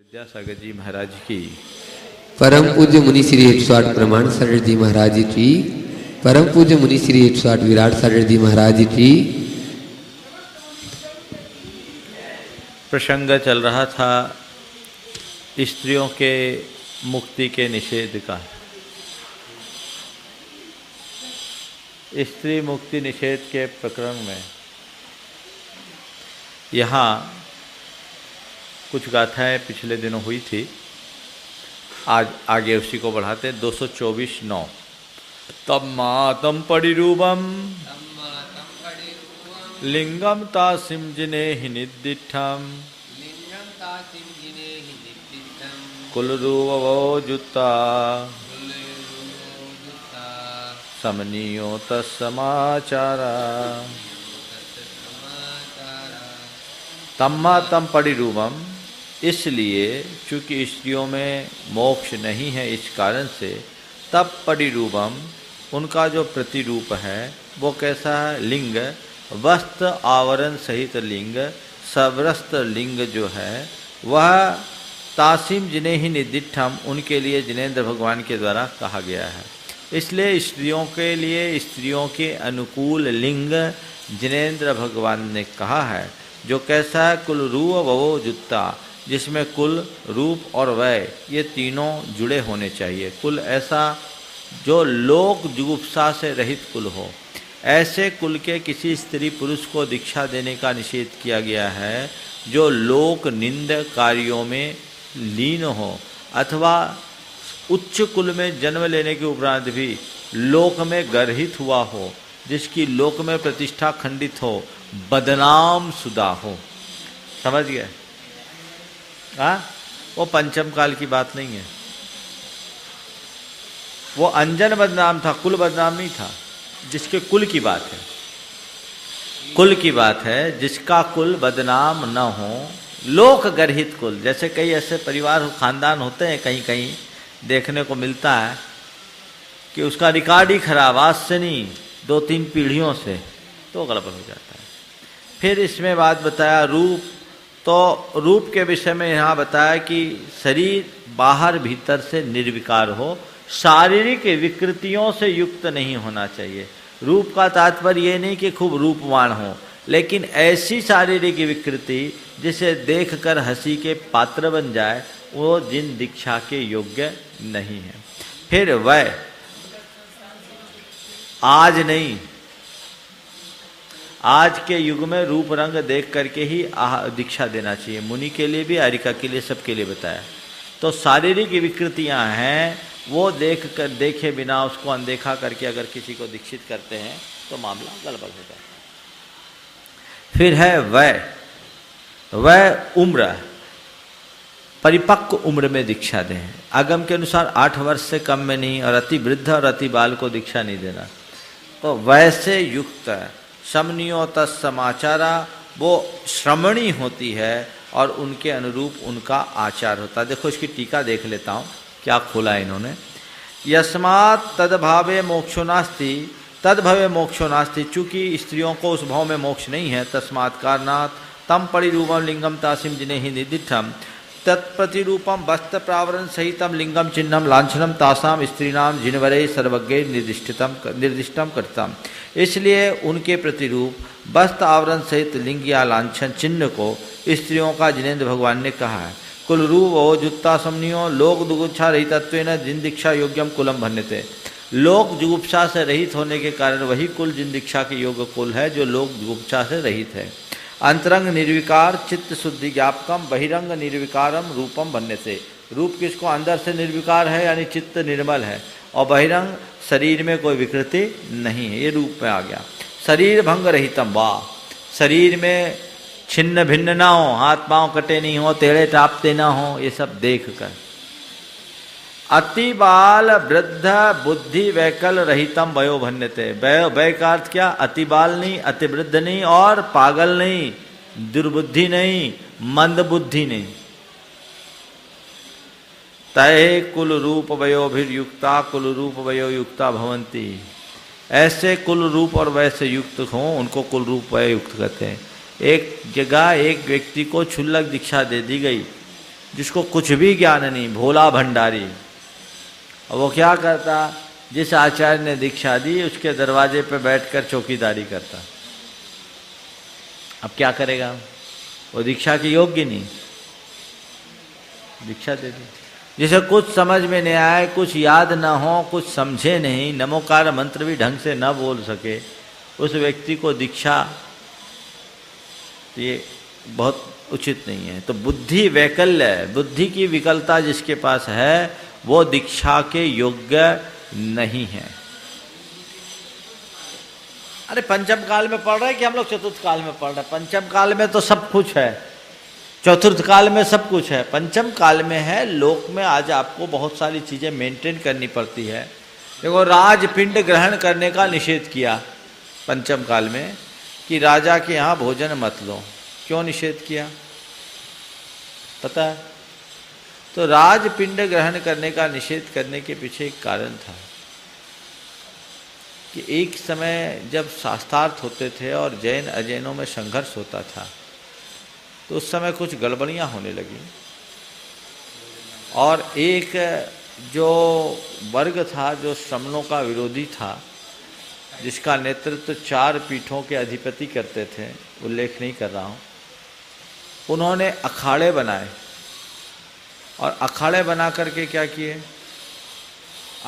विद्यासागर जी महाराज की, परम पूज्य मुनि श्री 108 प्रमाण सागर जी महाराज की, परम पूज्य मुनि श्री 108 विराट सागर जी महाराज की। प्रसंग चल रहा था स्त्रियों के मुक्ति के निषेध का। स्त्री मुक्ति निषेध के प्रकरण में यहाँ कुछ गाथाएं पिछले दिनों हुई थी, आज आगे उसी को बढ़ाते 224-9। तम परिरूपम लिंगम तासिम जिनेहि निर्दिष्टम कुलरूपवो जुत्ता समनीयो तत्समाचारा। तम परिरूपम, इसलिए चूँकि स्त्रियों में मोक्ष नहीं है, इस कारण से तब परिरूपम, उनका जो प्रतिरूप है वो कैसा है? लिंग, वस्त्र आवरण सहित लिंग, सवस्त्र लिंग जो है वह तासीम जिनेहि निर्दिष्टम, उनके लिए जिनेन्द्र भगवान के द्वारा कहा गया है। इसलिए स्त्रियों के लिए स्त्रियों के अनुकूल लिंग जिनेन्द्र भगवान ने कहा है, जो कैसा है? कुल रूप ववो जुत्ता, जिसमें कुल, रूप और वय ये तीनों जुड़े होने चाहिए। कुल ऐसा जो लोक जुगुप्सा से रहित कुल हो, ऐसे कुल के किसी स्त्री पुरुष को दीक्षा देने का निषेध किया गया है जो लोक निंद कार्यों में लीन हो, अथवा उच्च कुल में जन्म लेने के उपरांत भी लोक में गर्हित हुआ हो, जिसकी लोक में प्रतिष्ठा खंडित हो, बदनाम सुदा हो। समझ गए? वो पंचम काल की बात नहीं है, वो अंजन बदनाम था, कुल बदनाम नहीं था। जिसके कुल की बात है, कुल की बात है, जिसका कुल बदनाम न हो, लोक गर्हित कुल। जैसे कई ऐसे परिवार खानदान होते हैं, कहीं कहीं देखने को मिलता है कि उसका रिकॉर्ड ही खराब, आज से नहीं 2-3 पीढ़ियों से, तो गड़बड़ हो जाता है। फिर इसमें बात बताया रूप, तो रूप के विषय में यहाँ बताया कि शरीर बाहर भीतर से निर्विकार हो, शारीरिक विकृतियों से युक्त नहीं होना चाहिए। रूप का तात्पर्य ये नहीं कि खूब रूपवान हो, लेकिन ऐसी शारीरिक विकृति जिसे देखकर हंसी के पात्र बन जाए, वो जिन दीक्षा के योग्य नहीं है। फिर वह आज नहीं, आज के युग में रूप रंग देख करके ही दीक्षा देना चाहिए, मुनि के लिए भी, आरिका के लिए, सबके लिए बताया। तो शारीरिक विकृतियां हैं, वो देखे बिना उसको अनदेखा करके अगर किसी को दीक्षित करते हैं तो मामला गड़बड़ हो जाता है। फिर है वह उम्र, परिपक्व उम्र में दीक्षा दें। आगम के अनुसार 8 वर्ष से कम में नहीं, और अति वृद्ध और अति बाल को दीक्षा नहीं देना। तो वैसे युक्त समनियो तत्समाचारा, वो श्रमणी होती है और उनके अनुरूप उनका आचार होता है। देखो इसकी टीका देख लेता हूँ, क्या खोला है इन्होंने। यस्मात् तद्भावे मोक्षो नास्ति, तद्भवे मोक्षो नास्ति, चूँकि स्त्रियों को उस भाव में मोक्ष नहीं है, तस्मात् कारणात् तम परिरूपम लिंगम तासिम जिनेहि निर्दिष्टम तत्प्रतिरूपम वस्त्र प्रावरण सहितम लिंगम चिन्हम लांछनम तासाम स्त्रीणाम जिनवरे सर्वज्ञ निर्दिष्टम करतम। इसलिए उनके प्रतिरूप वस्त्र आवरण सहित लिंग या लांछन चिन्ह को स्त्रियों का जिनेन्द्र भगवान ने कहा है। कुल रूप वो जुत्ता समनियो लोक जुगुप्सा रहितत्वेन जिन दीक्षा योग्यम कुलम भन्यते। लोक जुगुप्सा से रहित होने के कारण वही कुल जिन दीक्षा के योग्य कुल है जो लोक जुगुप्सा से रहित है। अंतरंग निर्विकार चित्त शुद्धि ज्ञापकम बहिरंग निर्विकारम रूपम भन्यते। रूप किसको? अंदर से निर्विकार है, यानी चित्त निर्मल है, और बहिरंग शरीर में कोई विकृति नहीं है, ये रूप में आ गया। शरीर भंग रहितम, वाह, शरीर में छिन्न भिन्न ना हो, हाथ पांव कटे नहीं हो, टेढ़े टापते ना हो, ये सब देख कर। अति बाल वृद्ध बुद्धि वैकल रहितम वयो भन्यते। वय का अर्थ क्या? अति बाल नहीं, अति वृद्ध नहीं, और पागल नहीं, दुर्बुद्धि नहीं, मंद बुद्धि नहीं। तय कुल रूप वयोभिर्युक्ता कुल रूप वयो युक्ता भवंती। ऐसे कुल रूप और वैसे युक्त हों, उनको कुल रूप वय युक्त कहते हैं। एक जगह एक व्यक्ति को क्षुल्लक दीक्षा दे दी गई, जिसको कुछ भी ज्ञान नहीं, भोला भंडारी। और वो क्या करता, जिस आचार्य ने दीक्षा दी उसके दरवाजे पे बैठकर चौकीदारी करता। अब क्या करेगा, वो दीक्षा के योग्य नहीं, दीक्षा दे दी। जिसे कुछ समझ में नहीं आए, कुछ याद ना हो, कुछ समझे नहीं, नमोकार मंत्र भी ढंग से न बोल सके, उस व्यक्ति को दीक्षा, ये बहुत उचित नहीं है। तो बुद्धि वैकल्य है, बुद्धि की विकलता जिसके पास है वो दीक्षा के योग्य नहीं है। अरे पंचम काल में पढ़ रहे हैं कि हम लोग चतुर्थ काल में पढ़ रहे हैं? पंचम काल में तो सब कुछ है, चतुर्थ काल में सब कुछ है, पंचम काल में है। लोक में आज आपको बहुत सारी चीजें मेंटेन करनी पड़ती है। देखो, राजपिंड ग्रहण करने का निषेध किया पंचम काल में कि राजा के यहाँ भोजन मत लो। क्यों निषेध किया पता है? तो राजपिंड ग्रहण करने का निषेध करने के पीछे एक कारण था कि एक समय जब शास्त्रार्थ होते थे और जैन अजैनों में संघर्ष होता था, तो उस समय कुछ गड़बड़ियाँ होने लगी और एक जो वर्ग था जो श्रमणों का विरोधी था, जिसका नेतृत्व 4 पीठों के अधिपति करते थे, उल्लेख नहीं कर रहा हूँ, उन्होंने अखाड़े बनाए। और अखाड़े बना करके क्या किए,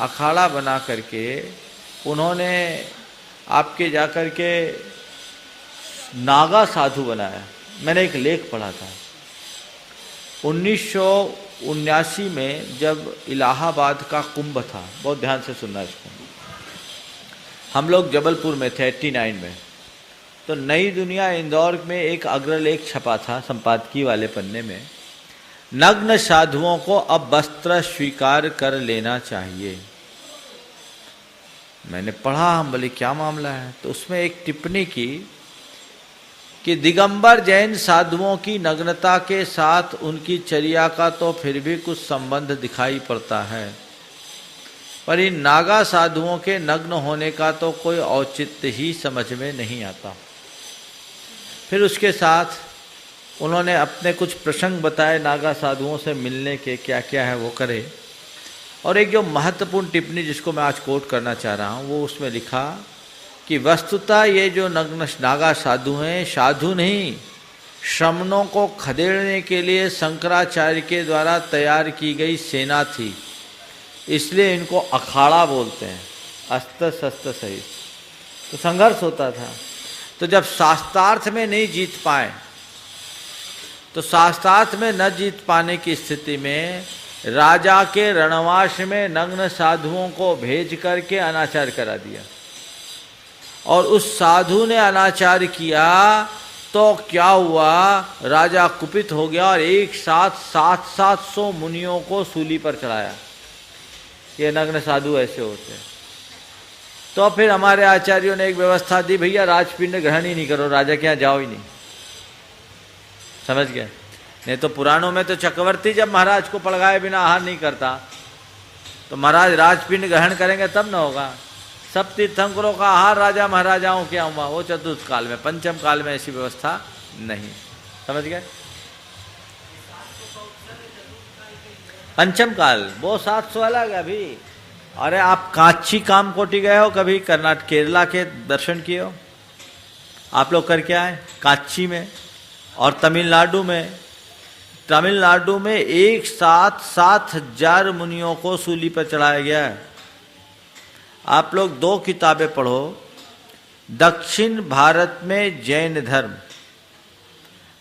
अखाड़ा बना करके उन्होंने आपके जाकर के नागा साधु बनाया। मैंने एक लेख पढ़ा था 1979 में जब इलाहाबाद का कुंभ था, बहुत ध्यान से सुनना इसको। हम लोग जबलपुर में थे 89 में, तो नई दुनिया इंदौर में एक अग्रलेख छपा था संपादकीय वाले पन्ने में, नग्न साधुओं को अब वस्त्र स्वीकार कर लेना चाहिए। मैंने पढ़ा, हम बोले क्या मामला है? तो उसमें एक टिप्पणी की कि दिगंबर जैन साधुओं की नग्नता के साथ उनकी चर्या का तो फिर भी कुछ संबंध दिखाई पड़ता है, पर इन नागा साधुओं के नग्न होने का तो कोई औचित्य ही समझ में नहीं आता। फिर उसके साथ उन्होंने अपने कुछ प्रसंग बताए नागा साधुओं से मिलने के, क्या क्या है वो करे। और एक जो महत्वपूर्ण टिप्पणी जिसको मैं आज कोट करना चाह रहा हूँ, वो उसमें लिखा कि वस्तुतः ये जो नग्न नागा साधु हैं, साधु नहीं, श्रमणों को खदेड़ने के लिए शंकराचार्य के द्वारा तैयार की गई सेना थी, इसलिए इनको अखाड़ा बोलते हैं, अस्त्र शस्त्र सहित। तो संघर्ष होता था। तो जब शास्त्रार्थ में नहीं जीत पाए, तो शास्त्रार्थ में न जीत पाने की स्थिति में राजा के रणवास में नग्न साधुओं को भेज करके अनाचार करा दिया। और उस साधु ने अनाचार किया तो क्या हुआ, राजा कुपित हो गया और एक साथ 700 मुनियों को सूली पर चढ़ाया। ये नग्न साधु ऐसे होते हैं। तो फिर हमारे आचार्यों ने एक व्यवस्था दी, भैया राजपिंड ग्रहण ही नहीं करो, राजा के यहाँ जाओ ही नहीं। समझ गए? नहीं तो पुराणों में तो चक्रवर्ती जब महाराज को पड़गाए बिना आहार नहीं करता, तो महाराज राजपिंड ग्रहण करेंगे तब न होगा। सब तीर्थंकरों का आहार राजा महाराजाओं के यहाँ हुआ, वो चतुर्थ काल में। पंचम काल में ऐसी व्यवस्था नहीं। समझ गए? पंचम काल वो 700 अलग है अभी। अरे आप कांची कामकोटी गए हो कभी? कर्नाटक केरला के दर्शन किए हो आप लोग? करके आए कांची में। और तमिलनाडु में एक साथ 7000 मुनियों को सूली पर चढ़ाया गया है। आप लोग 2 किताबें पढ़ो, दक्षिण भारत में जैन धर्म,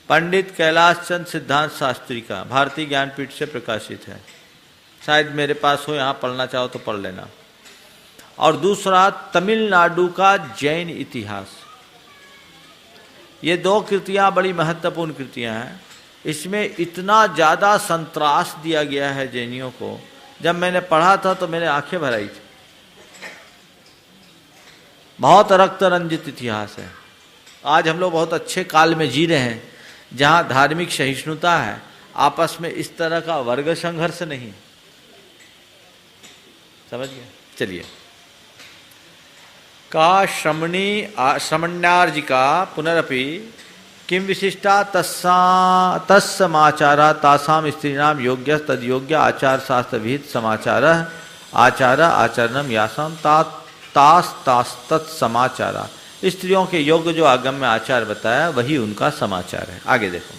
पंडित कैलाश चंद्र सिद्धांत शास्त्री का, भारतीय ज्ञानपीठ से प्रकाशित है। शायद मेरे पास हो, यहाँ पढ़ना चाहो तो पढ़ लेना। और दूसरा तमिलनाडु का जैन इतिहास। ये 2 कृतियाँ बड़ी महत्वपूर्ण कृतियाँ हैं। इसमें इतना ज़्यादा संत्रास दिया गया है जैनियों को, जब मैंने पढ़ा था तो मेरे आंखें भर आई थी। बहुत रक्त रंजित इतिहास है। आज हम लोग बहुत अच्छे काल में जी रहे हैं, जहाँ धार्मिक सहिष्णुता है, आपस में इस तरह का वर्ग संघर्ष नहीं। समझ गए? चलिए, का श्रमण्यार्जिका पुनरपि किम विशिष्टा तत्समाचारा तासाम स्त्रीणाम योग्य तद योग्य आचार शास्त्र विहित समाचार आचार आचरणम यासाम तत्समाचारा। स्त्रियों के योग्य जो आगम में आचार बताया वही उनका समाचार है। आगे देखो,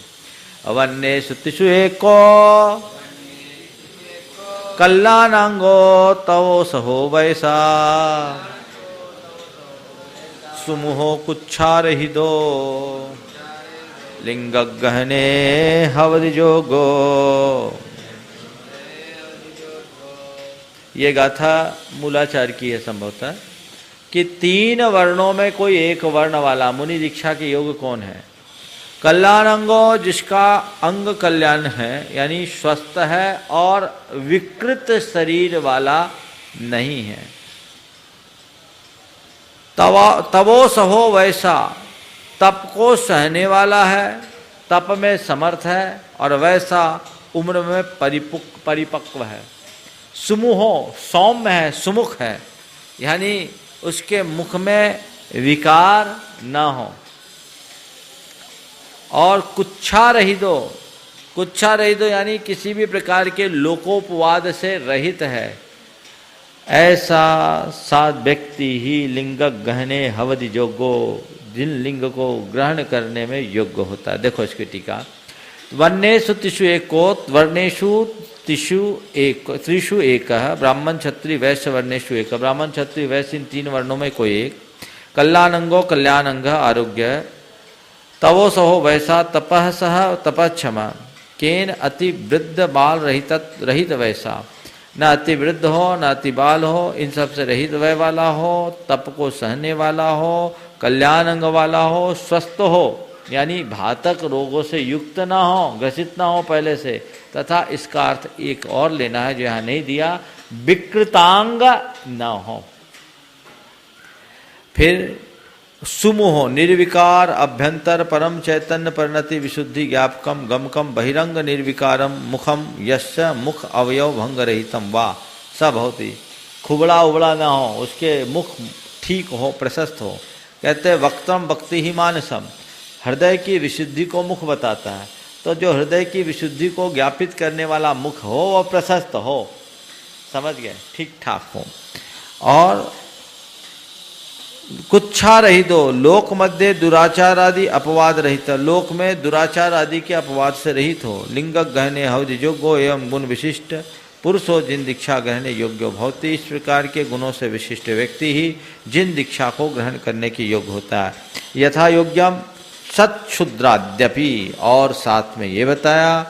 अवन्य सुतिषु एको कल्याणांगो तवो सहो वैसा सुमुहो कुच्छारहिदो लिंग गहने हवद जोगो। ये गाथा मूलाचार की है संभवतः कि 3 वर्णों में कोई एक वर्ण वाला मुनि दीक्षा के योग कौन है? कल्याणांगो, जिसका अंग कल्याण है यानी स्वस्थ है और विकृत शरीर वाला नहीं है। तवो सहो वैसा, तप को सहने वाला है, तप में समर्थ है और वैसा उम्र में परिपक्व है। सुमुहो, सौम्य है, सुमुख है, यानी उसके मुख में विकार न हो। और कुच्छा रहितो यानी किसी भी प्रकार के लोकोपवाद से रहित है। ऐसा साध व्यक्ति ही लिंग गहने हवद जोगो, जिन लिंग को ग्रहण करने में योग्य होता है। देखो इसकी टीका, वर्णेषु तिषु एको, वर्णेषु त्रिषु एक, ब्राह्मण क्षत्रिय वैश्य वर्णेषु एक, ब्राह्मण क्षत्रिय वैश्य इन 3 वर्णों में कोई एक। कल्याणांगो, कल्याण अंग आरोग्य, तवो सहो वैसा तपः सह तपः क्षमा, केन अति वृद्ध बाल रहित वैसा, न अति वृद्ध हो न अति बाल हो, इन सब से रहित वय वाला हो, तप को सहने वाला हो, कल्याण अंग वाला हो, स्वस्थ हो यानी घातक रोगों से युक्त ना हो, ग्रसित ना हो पहले से, तथा इसका अर्थ एक और लेना है जो यहाँ नहीं दिया, विकृतांग न हो। फिर सुमुहो, निर्विकार अभ्यंतर परम चैतन्य परिणति विशुद्धि ज्ञापकम गमकम बहिरंग निर्विकारम मुखम यस्य मुख अवयव भंग रहितम वा स भवति, खुबड़ा उबड़ा ना हो, उसके मुख ठीक हो, प्रशस्त हो। कहते वक्तम भक्ति ही मानसम, हृदय की विशुद्धि को मुख बताता है, तो जो हृदय की विशुद्धि को ज्ञापित करने वाला मुख हो वह प्रशस्त हो, समझ गए, ठीक ठाक हो। और कुच्छा रहित हो, लोक मध्य दुराचार आदि अपवाद रहित, लोक में दुराचार आदि के अपवाद से रहित हो। लिंग गहने हवद योग्यो एवं गुण विशिष्ट पुरुष हो, जिन दीक्षा ग्रहण योग्य भवती। इस प्रकार के गुणों से विशिष्ट व्यक्ति ही जिन दीक्षा को ग्रहण करने की योग्य होता है। यथा योग्यम सत्शूद्राद्यपि, और साथ में ये बताया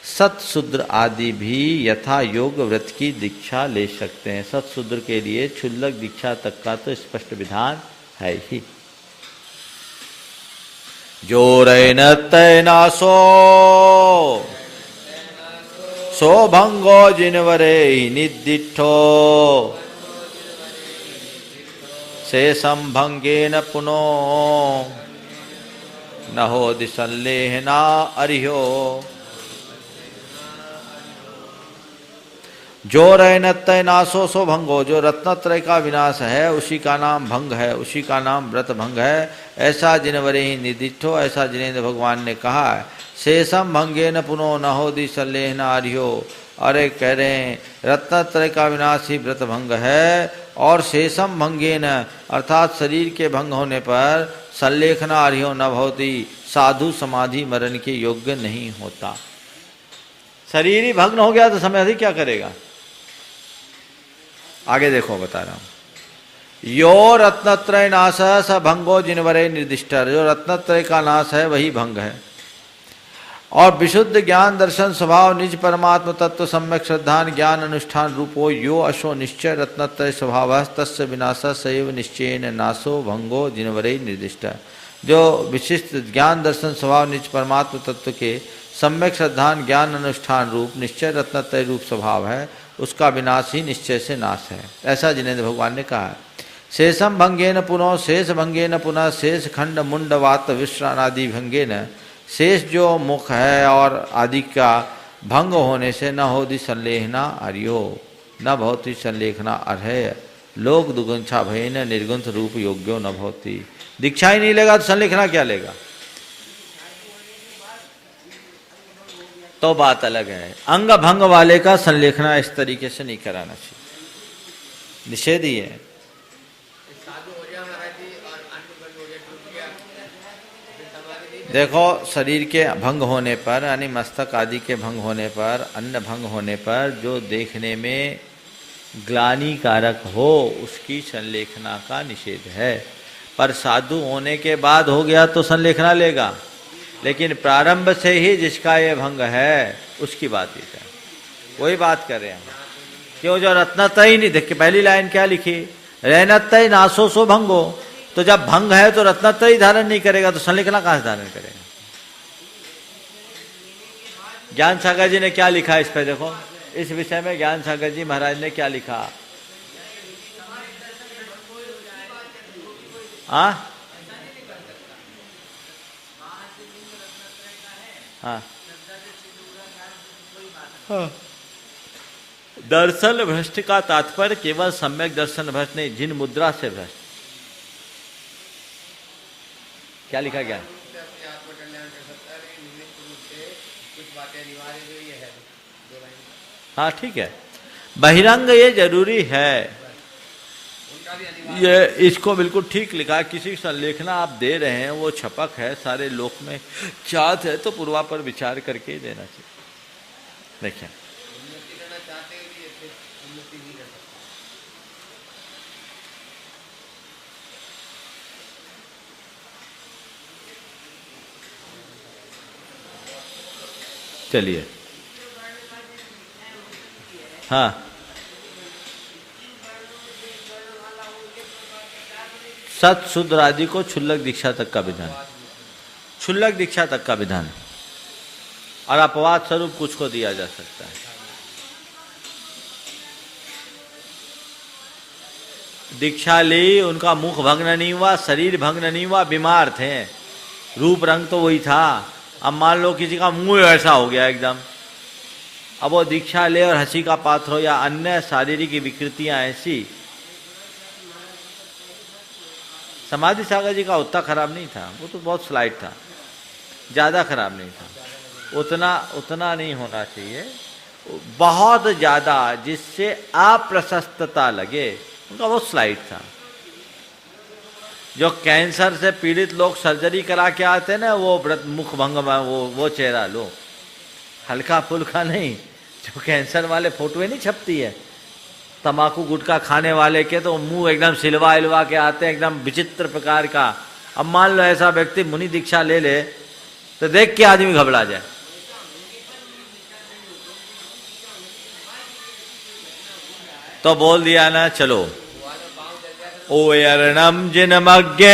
सत्शूद्र आदि भी यथा योग व्रत की दीक्षा ले सकते हैं। सत्शूद्र के लिए क्षुल्लक दीक्षा तक का तो स्पष्ट विधान है ही। जोरैन तैनासो सो भंगो जिनवरे निदिष्ठो शेषम भंगेन पुनो न हो दिसंलेहना अरिहो। जो रैनत्य नाशो सो भंगो, जो रत्नत्रय का विनाश है उसी का नाम भंग है, उसी का नाम व्रत भंग है। ऐसा जिनवरे ही निर्दिष्टो, ऐसा जिनेन्द्र भगवान ने कहा है। शेषम भंगे न पुनो न हो दी सल्लेह न आर्यो, अरे कह रहे हैं रत्नत्रय का विनाश ही व्रत भंग है, और शेषम भंगे न अर्थात शरीर के भंग होने पर सल्लेखना आर्यो न भवती, साधु समाधि मरण के योग्य नहीं होता। शरीर ही भंग हो गया तो समाधि क्या करेगा? आगे देखो बता रहा हूं। यो रत्नत्रय नाश स भंगो जिनवरे निर्दिष्ट, जो रत्नत्रय का नाश है वही भंग है। और विशुद्ध ज्ञान दर्शन स्वभाव निज परमात्म तत्व सम्यक श्रद्धान ज्ञान अनुष्ठान रूपो यो अशो निश्चय रत्नत्रय स्वभाव तस्य विनाश सैव निश्चयेन नाशो भंगो जिनवरे निर्दिष्ट। जो विशिष्ट ज्ञान दर्शन स्वभाव निज परमात्म तत्व के सम्यक श्रद्धान ज्ञान अनुष्ठान रूप निश्चय रत्नत्रय रूप स्वभाव है, उसका विनाश ही निश्चय से नाश है, ऐसा जिनेन्द्र भगवान ने कहा। शेषम भंगेन पुनः, शेष भंगेन पुनः, शेष खंड मुंड वात विश्रान आदि भंगेन, शेष जो मुख है और आदि का भंग होने से न होती संलेखना अर्यो, न भवती संलेखना अर्हय, लोक दुगुंछा भयन निर्गुंथ रूप योग्यो न भवती। दीक्षा ही नहीं लेगा तो संलेखना क्या लेगा? तो बात अलग है। अंग भंग वाले का संलेखना इस तरीके से नहीं कराना चाहिए, निषेध ही है। देखो, शरीर के भंग होने पर यानी मस्तक आदि के भंग होने पर, अन्न भंग होने पर जो देखने में ग्लानि कारक हो उसकी संलेखना का निषेध है। पर साधु होने के बाद हो गया तो संलेखना लेगा, लेकिन प्रारंभ से ही जिसका ये भंग है उसकी बात ही है। वही बात कर रहे हैं हम। क्यों? जो रत्नतई नहीं, देख के पहली लाइन क्या लिखी, रैनतई नासो सो भंगो। तो जब भंग है तो रत्नतई धारण नहीं करेगा तो संलेखना कहां से धारण करेगा? ज्ञान सागर जी ने क्या लिखा इस पे देखो, इस विषय में ज्ञान सागर जी महाराज ने क्या लिखा। हाँ हाँ, दर्शन भ्रष्ट का तात्पर्य केवल सम्यक दर्शन भ्रष्ट नहीं, जिन मुद्रा से भ्रष्ट। क्या लिखा गया? हाँ ठीक है, बहिरंग ये जरूरी है, ये इसको बिल्कुल ठीक लिखा। किसी संलेखना आप दे रहे हैं वो छपक है, सारे लोक में ख्यात है, तो पूर्वा पर विचार करके ही देना चाहिए। देखिए चलिए, हाँ सत शुद्र आदि को क्षुल्लक दीक्षा तक का विधान, क्षुल्लक दीक्षा तक का विधान, और अपवाद स्वरूप कुछ को दिया जा सकता है। दीक्षा ली, उनका मुख भंग नहीं हुआ, शरीर भंग नहीं हुआ, बीमार थे, रूप रंग तो वही था। अब मान लो किसी का मुंह ऐसा हो गया एकदम, अब वो दीक्षा ले और हंसी का पात्र हो या अन्य शारीरिक विकृतियां ऐसी। समाधि सागर जी का उतना खराब नहीं था, वो तो बहुत स्लाइट था, ज्यादा खराब नहीं था, उतना नहीं होना चाहिए, बहुत ज्यादा जिससे अप्रशस्तता लगे, उनका बहुत स्लाइट था। जो कैंसर से पीड़ित लोग सर्जरी करा के आते हैं ना, वो मुख भंग में वो चेहरा लो, हल्का फुल्का नहीं। जो कैंसर वाले फोटोएं नहीं छपती है तंबाकू गुटखा खाने वाले के, तो मुंह एकदम सिलवा इलवा के आते हैं, एकदम विचित्र प्रकार का। अब मान लो ऐसा व्यक्ति मुनि दीक्षा ले ले तो देख के आदमी घबरा जाए। तो बोल दिया ना, चलो ओ अरणम जिनमज्ञ,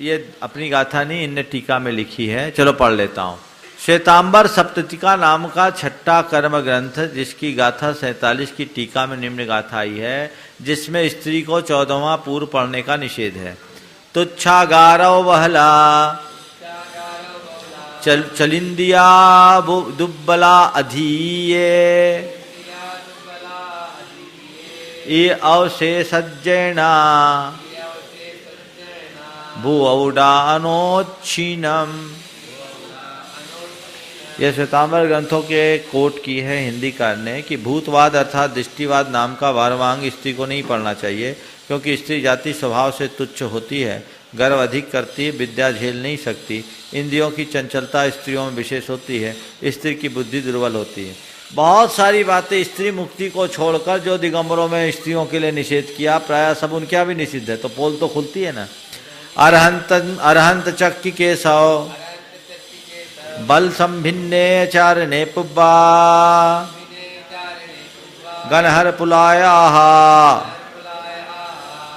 ये अपनी गाथा नहीं, इनने टीका में लिखी है, चलो पढ़ लेता हूं। श्वेतांबर सप्ततिका नाम का छठा कर्म ग्रंथ, जिसकी गाथा 47 की टीका में निम्न गाथा आई है, जिसमें स्त्री को 14वां पूर्व पढ़ने का निषेध है। तुच्छा गारव वहला चलिंदिया दुब्बला अधीये ये अवशेषज्ञेना भूऔडानोच्छिनम। यह श्वेतांबर ग्रंथों के कोट की है हिंदीकार ने कि भूतवाद अर्थात दृष्टिवाद नाम का वारवांग स्त्री को नहीं पढ़ना चाहिए, क्योंकि स्त्री जाति स्वभाव से तुच्छ होती है, गर्व अधिक करती है, विद्या झेल नहीं सकती, इंद्रियों की चंचलता स्त्रियों में विशेष होती है, स्त्री की बुद्धि दुर्बल होती है। बहुत सारी बातें स्त्री मुक्ति को छोड़कर जो दिगंबरों में स्त्रियों के लिए निषेध किया, प्राय सब उनके यहाँ भी निषिद्ध है, तो पोल तो खुलती है ना। अरहंत चक्की के सौ बल संभिन्ने चारणे पुब्बा गणहर पुलाया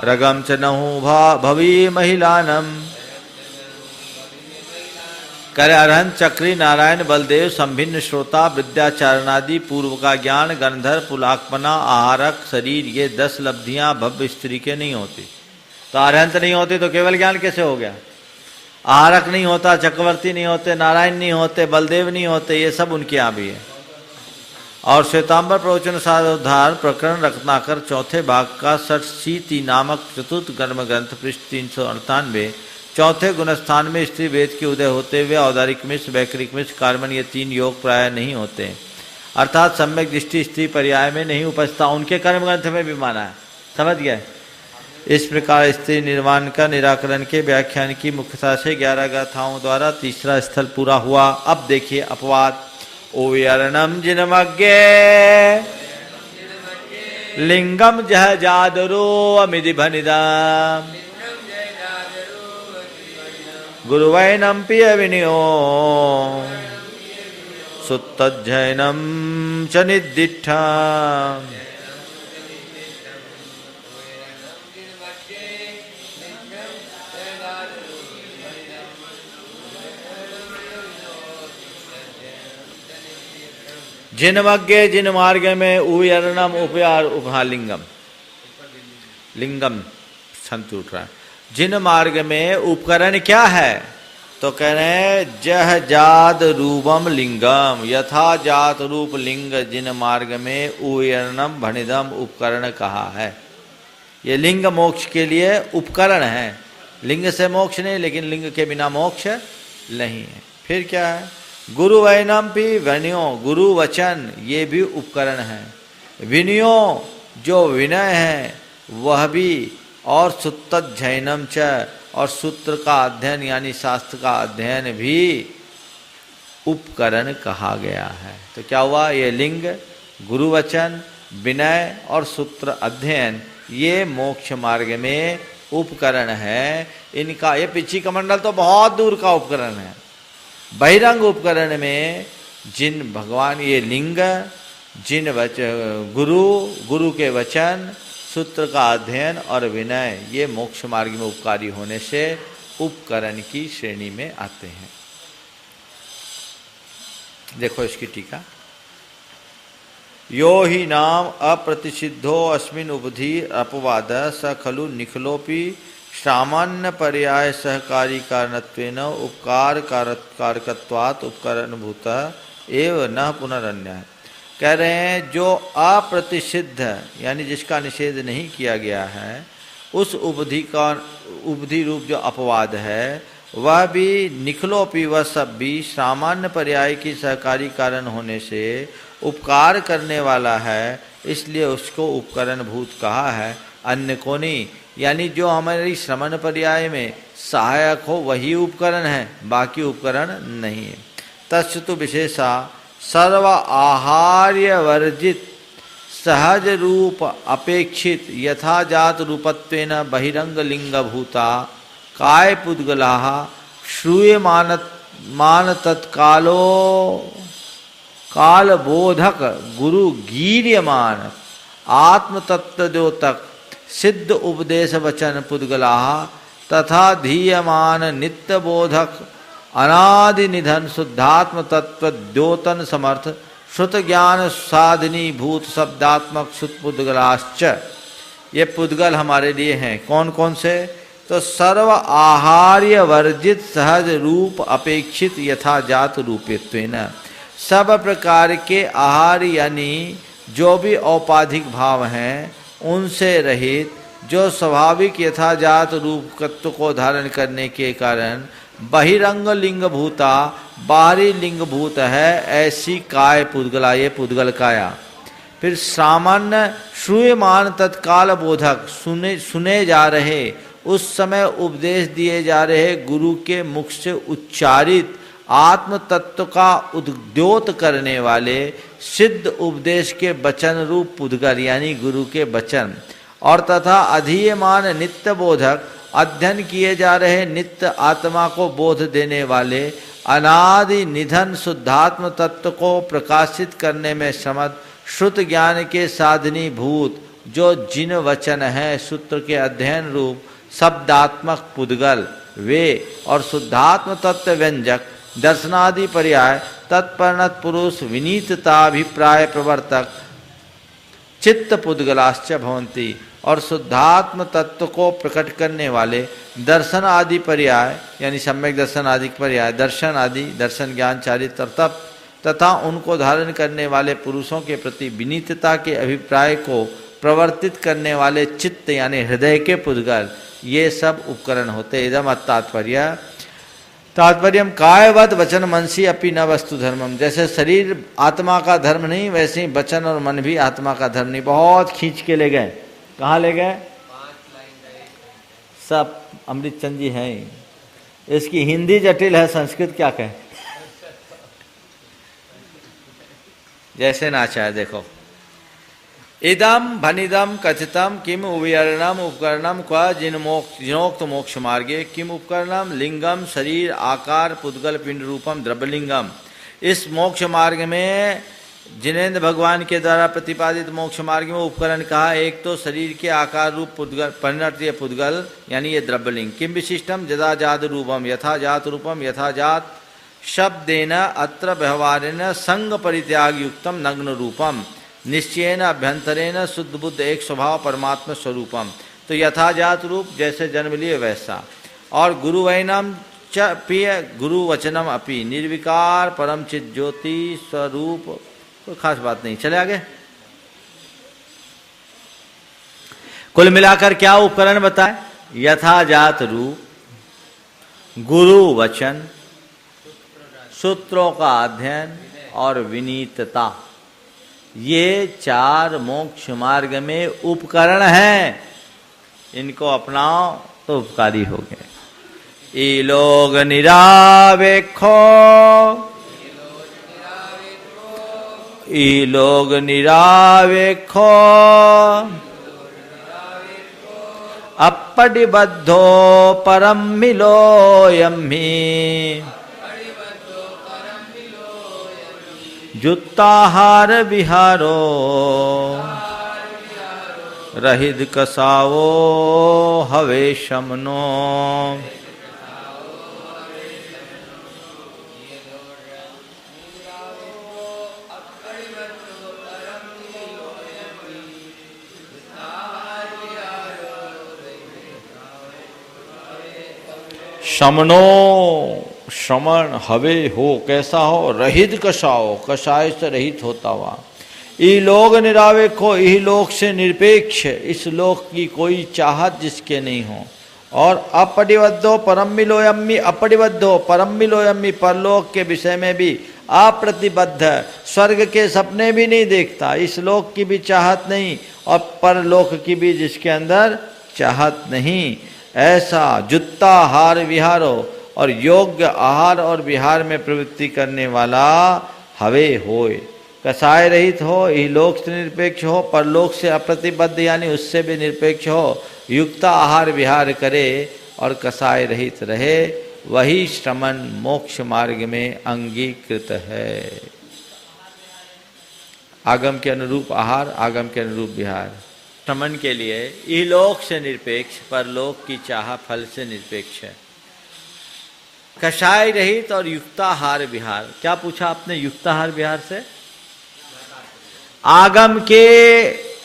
रगम च नहु भवी महिलानम। करे अरहंत चक्री नारायण बलदेव संभिन्न श्रोता विद्याचारणादि पूर्व का ज्ञान गंधर पुलाकपना आहारक शरीर, ये 10 लब्धियां भव्य स्त्री के नहीं होती। तो अरहंत नहीं होती तो केवल ज्ञान कैसे हो गया? आहारक नहीं होता, चक्रवर्ती नहीं होते, नारायण नहीं होते, बलदेव नहीं होते, ये सब उनके यहाँ भी है। और श्वेतांबर प्रवचन सारोद्धार प्रकरण रत्नाकर चौथे भाग का 67 नामक चतुर्थ कर्म ग्रंथ पृष्ठ 398 चौथे गुणस्थान में स्त्री वेद के उदय होते हुए औदारिक मिश्र, वैकरिक मिश्र, कार्बन ये 3 योग प्राय नहीं होते, अर्थात सम्यक दृष्टि स्त्री पर्याय में नहीं उपजता। उनके कर्म ग्रंथ में भी माना है, समझ गए। इस प्रकार स्त्री निर्वाण का निराकरण के व्याख्यान की मुख्यता से 11 गाथाओं द्वारा तीसरा स्थल पूरा हुआ। अब देखिए अपवाद। ओयर्णम जिनमज्ञे लिंगम जह जादरो अमिधि भनिदम गुरुवैनम पिय विनियो सुत्तज्जैनम च निदिष्ठा। जिनमज्ञे जिन मार्ग में उयर्णम उपयार उपहालिंगम लिंगम संत उठ रहा है। जिन मार्ग में उपकरण क्या है तो कह रहे हैं जह जात रूपम लिंगम, यथा जात रूप लिंग जिन मार्ग में उयर्णम भणिदम उपकरण कहा है। ये लिंग मोक्ष के लिए उपकरण है। लिंग से मोक्ष नहीं, लेकिन लिंग के बिना मोक्ष नहीं है। फिर क्या है? गुरु वैनम भी विनयो, गुरु वचन ये भी उपकरण है। विनयो जो विनय है वह भी, और सुत्तज्जैनम च, और सूत्र का अध्ययन यानी शास्त्र का अध्ययन भी उपकरण कहा गया है। तो क्या हुआ? ये लिंग, गुरु वचन, विनय और सूत्र अध्ययन ये मोक्ष मार्ग में उपकरण है। इनका ये पिछी कमंडल तो बहुत दूर का उपकरण है। बहिरंग उपकरण में जिन भगवान ये लिंग, जिन गुरु के वचन, सूत्र का अध्ययन और विनय ये मोक्ष मार्ग में उपकारी होने से उपकरण की श्रेणी में आते हैं। देखो इसकी टीका। यो ही नाम अप्रतिषिद्धो अस्मिन् उपधि अपवाद स खलु निखलोपि सामान्य पर्याय सहकारी कारणत्वेन उपकार कारकत्वात् उपकरण भूत एव न पुनरन्य। कह रहे हैं जो अप्रतिषिद्ध यानी जिसका निषेध नहीं किया गया है, उस उपधि रूप जो अपवाद है वह भी निखलोपि, वह सब भी सामान्य पर्याय की सहकारी कारण होने से उपकार करने वाला है, इसलिए उसको उपकरण भूत कहा है। अन्य को नहीं, यानी जो हमारी श्रमण पर्याय में सहायक हो वही उपकरण है, बाकी उपकरण नहीं है। तत्सतु विशेषा सर्व आहार्य वर्जित सहज रूप अपेक्षित यथाजात रूपत्वेन बहिरंग लिंग भूता काय पुद्गलाः श्रूयमान तत्कालो काल बोधक गुरु गीर्यमान आत्म तत्वद्योतक सिद्ध उपदेश वचन पुद्गलाः तथा धीयमान नित्य बोधक अनादि निधन शुद्धात्म तत्व द्योतन समर्थ श्रुत ज्ञान साधिनी भूत शब्दात्मक सुत पुद्गलाश्च। ये पुद्गल हमारे लिए हैं। कौन कौन से? तो सर्व आहार्य वर्जित सहज रूप अपेक्षित यथाजात रूपेत्वेन, सब प्रकार के आहार यानी जो भी औपाधिक भाव हैं उनसे रहित, जो स्वाभाविक यथाजात रूपत्व को धारण करने के कारण बहिरंग लिंग भूता बाहरी लिंग भूत है, ऐसी काय पुद्गला, ये पुद्गल काया। फिर सामान्य श्रूयमान तत्काल बोधक, सुने जा रहे, उस समय उपदेश दिए जा रहे गुरु के मुख से उच्चारित आत्म तत्व का उद्द्योत करने वाले सिद्ध उपदेश के वचन रूप पुद्गल यानी गुरु के वचन, और तथा अधीयमान नित्य बोधक अध्ययन किए जा रहे नित्य आत्मा को बोध देने वाले अनादि निधन शुद्धात्म तत्व को प्रकाशित करने में समर्थ श्रुत ज्ञान के साधनी भूत जो जिन वचन है सूत्र के अध्ययन रूप शब्दात्मक पुद्गल वे, और शुद्धात्म तत्व व्यंजक दर्शनादि पर्याय तत्परणत पुरुष विनीतताभिप्राय प्रवर्तक चित्त पुद्गलाश्च भवन्ति, और शुद्धात्म तत्व को प्रकट करने वाले दर्शन आदि पर्याय यानी सम्यक दर्शन आदि पर्याय दर्शन आदि दर्शन ज्ञान चारित्र तप तथा उनको धारण करने वाले पुरुषों के प्रति विनीतता के अभिप्राय को प्रवर्तित करने वाले चित्त यानी हृदय के पुद्गल, ये सब उपकरण होते। इदम तात्पर्य तात्पर्यम कायवद वचन मनसी अपि न वस्तु धर्मम। जैसे शरीर आत्मा का धर्म नहीं, वैसे ही वचन और मन भी आत्मा का धर्म नहीं। बहुत खींच के ले गए। कहाँ ले गए? सब अमृत चंद जी हैं। इसकी हिंदी जटिल है, संस्कृत क्या कहें। जैसे नाचा है देखो। इदम भनिदम कथितम किम उविरणम उपकरणम क्व जिनोक्त मोक्ष मार्गे किम उपकरणम लिंगम शरीर आकार पुद्गल पिंड रूपम द्रव्यलिंगम। इस मोक्ष मार्ग में जिनेन्द्र भगवान के द्वारा प्रतिपादित मोक्ष मार्ग में उपकरण कहा। एक तो शरीर के आकार रूप पुद्गल परिणतीय पुद्गल यानी ये द्रव्यलिंग। किम विशिष्टम जदा जात रूपम यथा जात रूपम यथा जात शब्देन अत्र व्यवहारेण संग परित्याग युक्तम नग्न रूपम निश्चयेन अभ्यंतरेण शुद्ध बुद्ध एक स्वभाव परमात्मा स्वरूपम। तो यथाजात रूप जैसे जन्म लिए वैसा। और गुरु वैनम च प्रिय गुरु वचनम अपि निर्विकार परम चित ज्योति स्वरूप। कोई खास बात नहीं, चले आगे। कुल मिलाकर क्या उपकरण बताए? यथाजात रूप, गुरु वचन, सूत्रों का अध्ययन और विनीतता, ये चार मोक्ष मार्ग में उपकरण हैं। इनको अपनाओ तो उपकारी हो गए। ई लोग निरावेखो, ई लोग निरावेखो अपटिबद्धो परम मिलोयम्हि जुत्ताहार विहारो रहित कसावो हवे शमनो। शमनो श्रमण हवे हो, कैसा हो? रहित कषाओ, कषाय से रहित होता हुआ। ई लोग निरावेखो, इह लोक से निरपेक्ष, इस लोक की कोई चाहत जिसके नहीं हो। और अपरिबद्धो परम मिलोयम्मी, अपरिबद्धो परम मिलोयम्मी, परलोक के विषय में भी अप्रतिबद्ध, स्वर्ग के सपने भी नहीं देखता, इस लोक की भी चाहत नहीं और परलोक की भी जिसके अंदर चाहत नहीं। ऐसा जुत्ता हार विहारो, और योग्य आहार और विहार में प्रवृत्ति करने वाला हवे होय, कसाय रहित हो, इहलोक से निरपेक्ष हो, परलोक से अप्रतिबद्ध यानी उससे भी निरपेक्ष हो, युक्त आहार विहार करे और कसाय रहित रहे, वही श्रमण मोक्ष मार्ग में अंगीकृत है। आगम के अनुरूप आहार, आगम के अनुरूप विहार। श्रमण के लिए इहलोक से निरपेक्ष, परलोक की चाह फल से निरपेक्ष है। कषाय रहित और युक्ताहार विहार। क्या पूछा आपने युक्ताहार विहार से? आगम के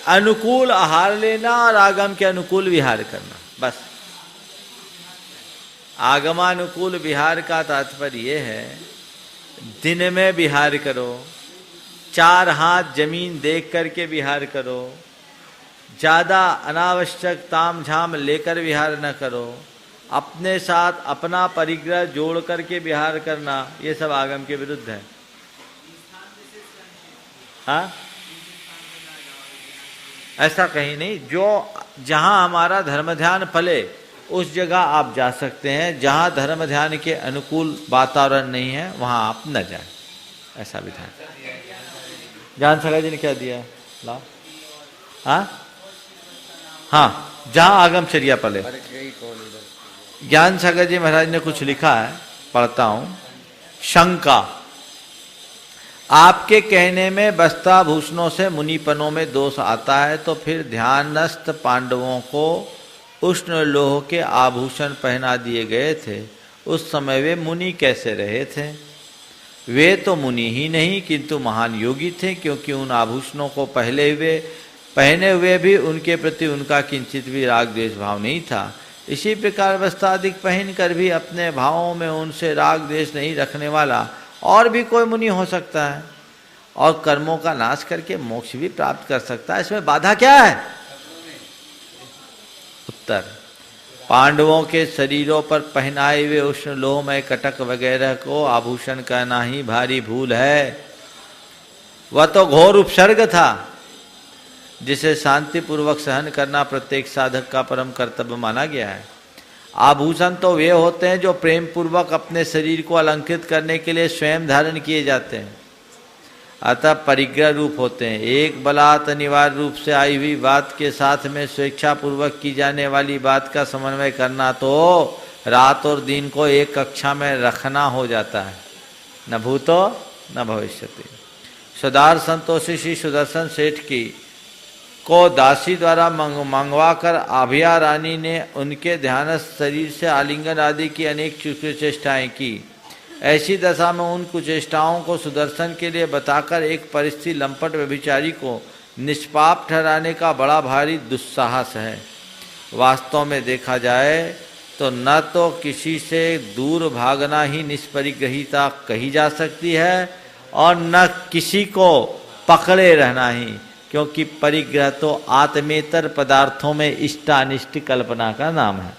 अनुकूल आहार लेना और आगम के अनुकूल विहार करना, बस। आगमानुकूल विहार का तात्पर्य ये है, दिन में विहार करो, 4 हाथ जमीन देख करके विहार करो, ज्यादा अनावश्यक ताम झाम लेकर विहार न करो, अपने साथ अपना परिग्रह जोड़ करके विहार करना, ये सब आगम के विरुद्ध है। हाँ, ऐसा कहीं नहीं। जो जहां हमारा धर्म ध्यान फले उस जगह आप जा सकते हैं, जहां धर्म ध्यान के अनुकूल वातावरण नहीं है वहां आप न जाएं, ऐसा विधान। ज्ञान सागर जी ने क्या दिया? ला हाँ, जहां आगमचर्या पले। ज्ञान सागर जी महाराज ने कुछ लिखा है, पढ़ता हूं। शंका, आपके कहने में वस्त्राभूषणों से मुनिपनों में दोष आता है, तो फिर ध्यानस्थ पांडवों को उष्ण लोह के आभूषण पहना दिए गए थे, उस समय वे मुनि कैसे रहे थे? वे तो मुनि ही नहीं किंतु महान योगी थे, क्योंकि उन आभूषणों को पहने हुए भी उनके प्रति उनका किंचित भी राग द्वेष भाव नहीं था। इसी प्रकार वस्त्राधिक पहनकर भी अपने भावों में उनसे राग द्वेष नहीं रखने वाला और भी कोई मुनि हो सकता है, और कर्मों का नाश करके मोक्ष भी प्राप्त कर सकता है। इसमें बाधा क्या है? उत्तर, पांडवों के शरीरों पर पहनाए हुए उष्ण लोहमय कटक वगैरह को आभूषण कहना ही भारी भूल है। वह तो घोर उपसर्ग था जिसे शांतिपूर्वक सहन करना प्रत्येक साधक का परम कर्तव्य माना गया है। आभूषण तो वे होते हैं जो प्रेम पूर्वक अपने शरीर को अलंकृत करने के लिए स्वयं धारण किए जाते हैं, अतः परिग्रह रूप होते हैं। एक बलात् अनिवार्य रूप से आई हुई बात के साथ में स्वेच्छापूर्वक की जाने वाली बात का समन्वय करना तो रात और दिन को एक कक्षा में रखना हो जाता है। न भूतो न भविष्यति। सुधार संतोषी श्री सुदर्शन सेठ की को दासी द्वारा मंगवा कर आभिया रानी ने उनके ध्यानस्थ शरीर से आलिंगन आदि की अनेक चेष्टाएं की। ऐसी दशा में उन कुचेष्टाओं को सुदर्शन के लिए बताकर एक परिस्थिति लंपट व्यभिचारी को निष्पाप ठहराने का बड़ा भारी दुस्साहस है। वास्तव में देखा जाए तो न तो किसी से दूर भागना ही निष्परिग्रहिता कही जा सकती है और न किसी को पकड़े रहना ही, क्योंकि परिग्रह तो आत्मेतर पदार्थों में इष्टानिष्ट कल्पना का नाम है।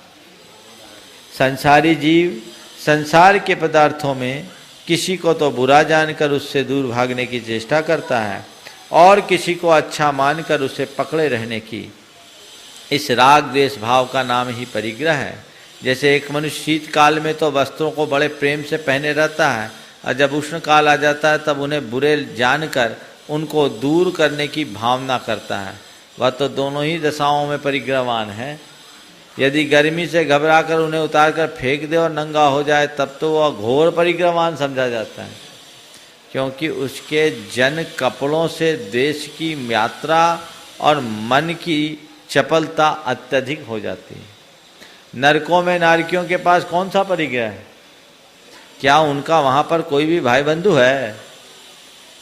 संसारी जीव संसार के पदार्थों में किसी को तो बुरा जानकर उससे दूर भागने की चेष्टा करता है और किसी को अच्छा मानकर उसे पकड़े रहने की। इस राग द्वेष भाव का नाम ही परिग्रह है। जैसे एक मनुष्य शीतकाल में तो वस्त्रों को बड़े प्रेम से पहने रहता है और जब उष्ण काल आ जाता है तब उन्हें बुरे जानकर उनको दूर करने की भावना करता है। वह तो दोनों ही दशाओं में परिग्रहवान है। यदि गर्मी से घबराकर उन्हें उतारकर फेंक दे और नंगा हो जाए तब तो वह घोर परिग्रहवान समझा जाता है, क्योंकि उसके जन कपड़ों से द्वेष की यात्रा और मन की चपलता अत्यधिक हो जाती है। नरकों में नारकियों के पास कौन सा परिग्रह है? क्या उनका वहाँ पर कोई भी भाई बंधु है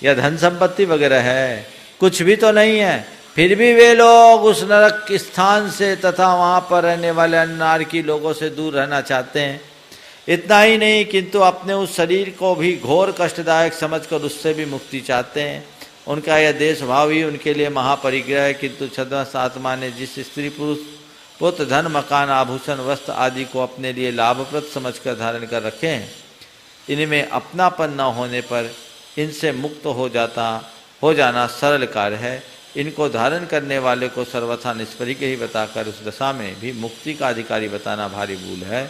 या धन संपत्ति वगैरह है? कुछ भी तो नहीं है। फिर भी वे लोग उस नरक स्थान से तथा वहाँ पर रहने वाले अन्य नारकी लोगों से दूर रहना चाहते हैं। इतना ही नहीं, किंतु अपने उस शरीर को भी घोर कष्टदायक समझकर उससे भी मुक्ति चाहते हैं। उनका यह देश भाव ही उनके लिए महापरिग्रह है। किंतु छद्मस आत्मा ने जिस स्त्री पुरुष पुत्र धन मकान आभूषण वस्त्र आदि को अपने लिए लाभप्रद समझकर धारण कर रखे हैं, इनमें अपनापन न होने पर इनसे मुक्त हो जाना सरल कार्य है। इनको धारण करने वाले को सर्वथा निष्परिग्रह ही बताकर उस दशा में भी मुक्ति का अधिकारी बताना भारी भूल है।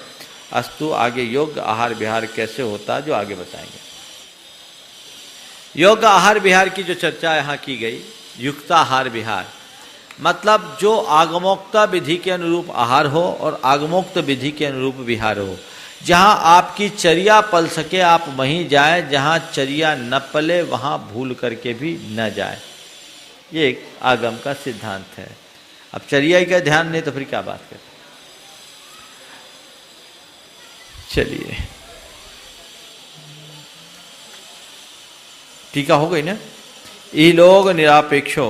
अस्तु आगे योग्य आहार विहार कैसे होता जो आगे बताएंगे। योग्य आहार विहार की जो चर्चा यहाँ की गई, युक्ताहार विहार मतलब जो आगमोक्त विधि के अनुरूप आहार हो और आगमोक्त विधि के अनुरूप विहार हो। जहाँ आपकी चर्या पल सके आप वहीं जाए, जहाँ चर्या न पले वहाँ भूल करके भी न जाए। ये एक आगम का सिद्धांत है। अब चर्या का ध्यान नहीं तो फिर क्या बात करें। चलिए टीका हो गई ना। ये लोग निरापेक्षो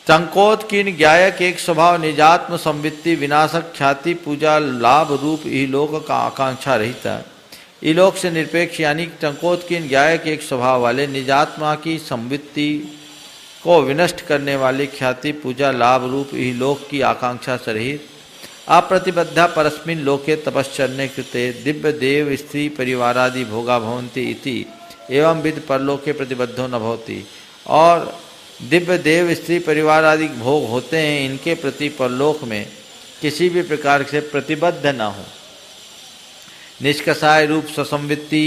संकोचकीन ज्ञायक एक स्वभाव निजात्म संवित्ति विनाशक ख्याति पूजा लाभ रूप इलोक का आकांक्षा रहता। इलोक से निरपेक्ष यानी संकोचकीन ज्ञायक एक स्वभाव वाले निजात्मा की संवित्ति को विनष्ट करने वाले ख्याति पूजा लाभ रूप इलोक की आकांक्षा से रहित अप्रतिबद्धा परस्मिन लोके तपश्चर्य कृते दिव्य देव स्त्री परिवारादि भोगा भवन्ति इति एवं विद परलोके प्रतिबद्धो न भवति। और दिव्य देव स्त्री परिवार आदि भोग होते हैं, इनके प्रति परलोक में किसी भी प्रकार से प्रतिबद्ध न हो। निष्कषाय रूप ससंवित्ति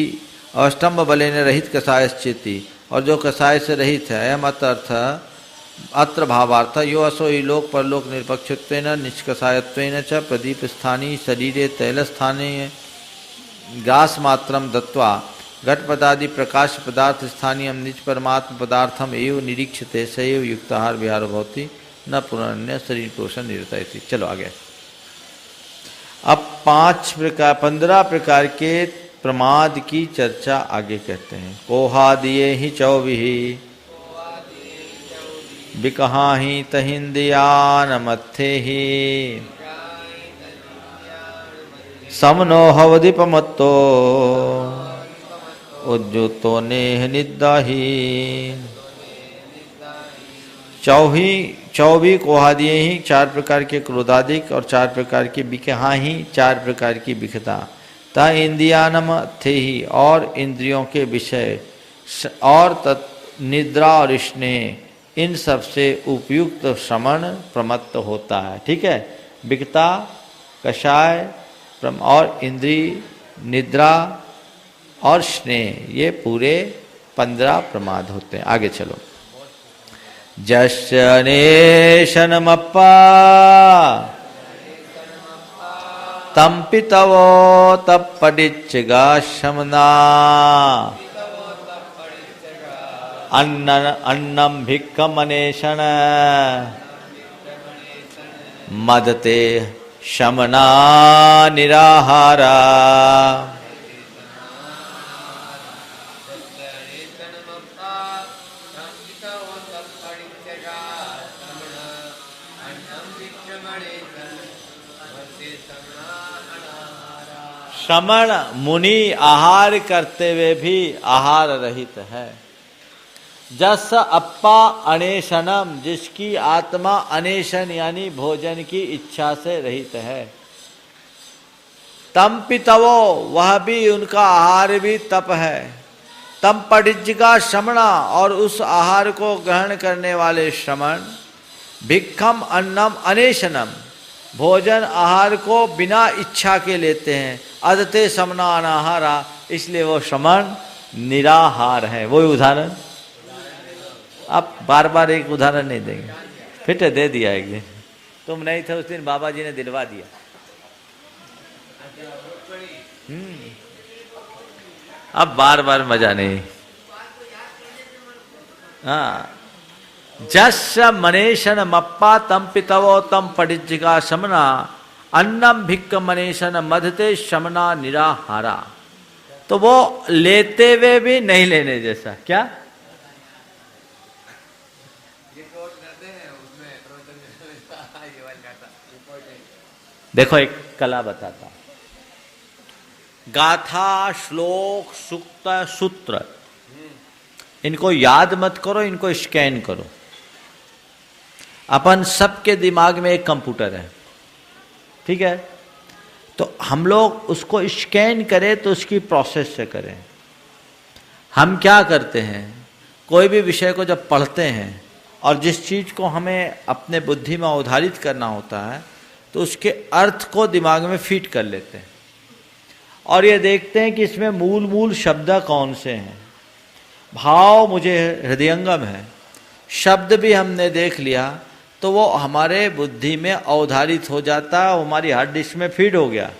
अष्टम्भ बलेन रहित कषायश्चेति, और जो कषाय से रहित है अयम अर्थ अत्र भावार्थ यो असो इलोक परलोक निरपक्षत्वेन निष्कषायत्वेन च प्रदीप स्थानी शरीरे तैलस्थाने गास मात्रम दत्वा घटपदादि प्रकाश पदार्थ स्थानीय निज परमात्म पदार्थम एवं निरीक्षते सैव युक्ताहार विहार भवति न पुनर्न्य शरीर पोषण निरता। चलो आगे। अब 15 प्रकार के प्रमाद की चर्चा आगे कहते हैं। कोहादिये ही चौविही बिकहा ही तहिंदियान मत्थे ही समनो हवदीपमत्तो उज्जुतो नेह निदाही चौबी कोहादिये ही 4 प्रकार के क्रोधादिक और 4 प्रकार की बिकहा ही 4 प्रकार की बिखता ता इंद्रियानम थे ही और इंद्रियों के विषय और निद्रा और स्नेह इन सब से उपयुक्त श्रमण प्रमत्त होता है। ठीक है, बिकता, कषाय और इंद्री, निद्रा और स्नेह, ये पूरे 15 प्रमाद होते हैं। आगे चलो। जशनेशनमप्पा तंपितवो तपडिच्चगा शमना अन्नम भिक्खमनेशन मदते शमना निराहारा। श्रमण मुनि आहार करते हुए भी आहार रहित है। जस अप्पा अनेशनम, जिसकी आत्मा अनेशन यानी भोजन की इच्छा से रहित है। तम पितवो, वह भी उनका आहार भी तप है। तम पडिज्जिका श्रमणा, और उस आहार को ग्रहण करने वाले श्रमण। भिक्खम अन्नम अनेशनम, भोजन आहार को बिना इच्छा के लेते हैं। अदते समना अनाहारा, इसलिए वो श्रमण निराहार है। वो उदाहरण आप बार बार एक उदाहरण नहीं देंगे, फिर दे दिया एक दिन। तुम नहीं थे उस दिन, बाबा जी ने दिलवा दिया। अब बार बार मजा नहीं। हाँ, जस मनेशन मप्पा तम पितवो तम पडिज्जिका शमना अन्नम भिक्ख मनेशन मधते शमना निराहारा। तो वो लेते हुए भी नहीं लेने जैसा। क्या देखो, एक कला बताता हूं। गाथा, श्लोक, सूक्त, सूत्र, इनको याद मत करो, इनको स्कैन करो। अपन सबके दिमाग में एक कंप्यूटर है, ठीक है? तो हम लोग उसको स्कैन करें तो उसकी प्रोसेस से करें। हम क्या करते हैं, कोई भी विषय को जब पढ़ते हैं और जिस चीज को हमें अपने बुद्धि में अवधारित करना होता है तो उसके अर्थ को दिमाग में फिट कर लेते हैं और ये देखते हैं कि इसमें मूल शब्द कौन से हैं। भाव मुझे हृदयंगम है, शब्द भी हमने देख लिया तो वो हमारे बुद्धि में अवधारित हो जाता है, हमारी हार्ड डिस्क में फीड हो गया।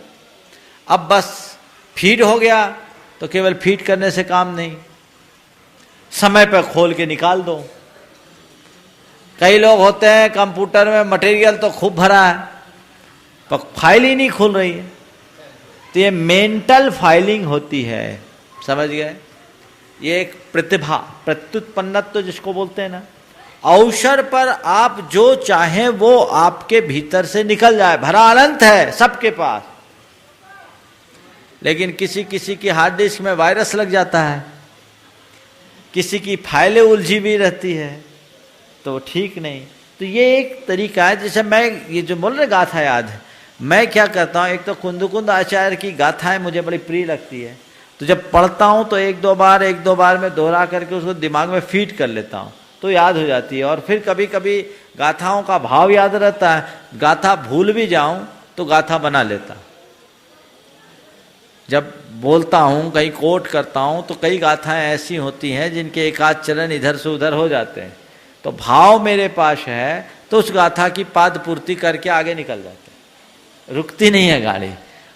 अब बस फीड हो गया तो केवल फीड करने से काम नहीं, समय पर खोल के निकाल दो। कई लोग होते हैं कंप्यूटर में मटेरियल तो खूब भरा है पर फाइल ही नहीं खुल रही है, तो ये मेंटल फाइलिंग होती है, समझ गए? ये एक प्रतिभा, प्रत्युत्पन्नत्व जिसको बोलते हैं ना, अवसर पर आप जो चाहें वो आपके भीतर से निकल जाए। भरा अनंत है सबके पास, लेकिन किसी किसी की हार्ड डिस्क में वायरस लग जाता है, किसी की फाइलें उलझी भी रहती है, तो ठीक नहीं। तो ये एक तरीका है। जैसे मैं ये जो बोल रहे गाथा याद है, मैं क्या करता हूँ, एक तो कुंदकुंद आचार्य की गाथाएं मुझे बड़ी प्रिय लगती है, तो जब पढ़ता हूँ तो एक दो बार में दोहरा करके उसको दिमाग में फीड कर लेता हूँ तो याद हो जाती है। और फिर कभी कभी गाथाओं का भाव याद रहता है, गाथा भूल भी जाऊं तो गाथा बना लेता। जब बोलता हूं, कहीं कोट करता हूं, तो कई गाथाएं ऐसी होती हैं जिनके एक आध चरण इधर से उधर हो जाते हैं, तो भाव मेरे पास है तो उस गाथा की पाद पूर्ति करके आगे निकल जाते हैं, रुकती नहीं है गाड़ी।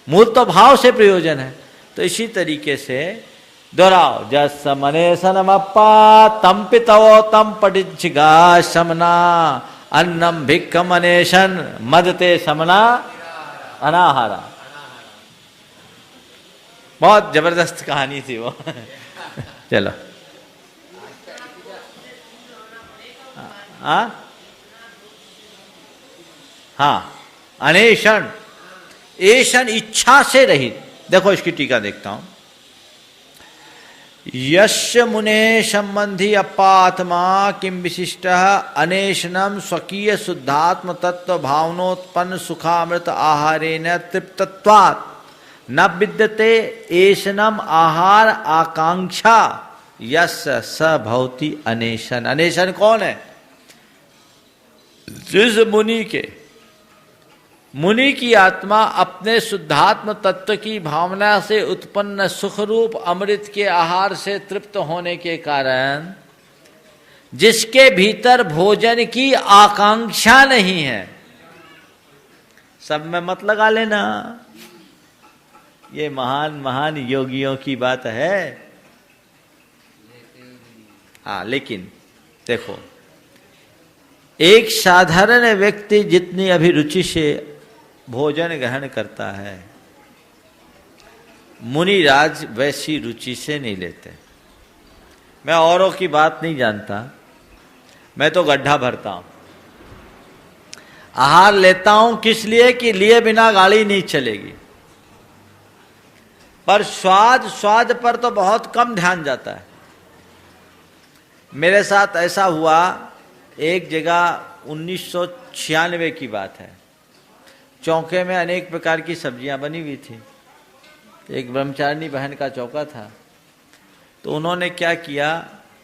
मूल तो भाव से प्रयोजन है। तो इसी तरीके से दोहराओ, जस मनेशनमप्पा तम पितवो तम पडिज्जिगा शमना अन्नम भिक्ख मनेशन मदते समना अनाहारा। बहुत जबरदस्त कहानी थी वो। चलो, हाँ, अनेशन, एशन इच्छा से रहित। देखो इसकी टीका देखता हूं। यस्य मुने संबंधी अपात्मा किम विशिष्ट अनेशनम स्वकीय शुद्धात्म तत्व भावनोत्पन्न सुखामृत आहारेण तृप्तत्वात् न विद्यते एशनम आहार आकांक्षा यस स भवति अनेशन। अनेशन कौन है? जिस मुनि की आत्मा अपने शुद्धात्म तत्व की भावना से उत्पन्न सुखरूप अमृत के आहार से तृप्त होने के कारण जिसके भीतर भोजन की आकांक्षा नहीं है, सब में मत लगा लेना, ये महान महान योगियों की बात है। हाँ, लेकिन देखो, एक साधारण व्यक्ति जितनी अभिरुचि से भोजन ग्रहण करता है, मुनिराज वैसी रुचि से नहीं लेते। मैं औरों की बात नहीं जानता, मैं तो गड्ढा भरता हूं। आहार लेता हूं किस लिए कि लिए बिना गाड़ी नहीं चलेगी, पर स्वाद पर तो बहुत कम ध्यान जाता है। मेरे साथ ऐसा हुआ, एक जगह 1996 की बात है, चौके में अनेक प्रकार की सब्जियां बनी हुई थी। एक ब्रह्मचारिणी बहन का चौका था, तो उन्होंने क्या किया,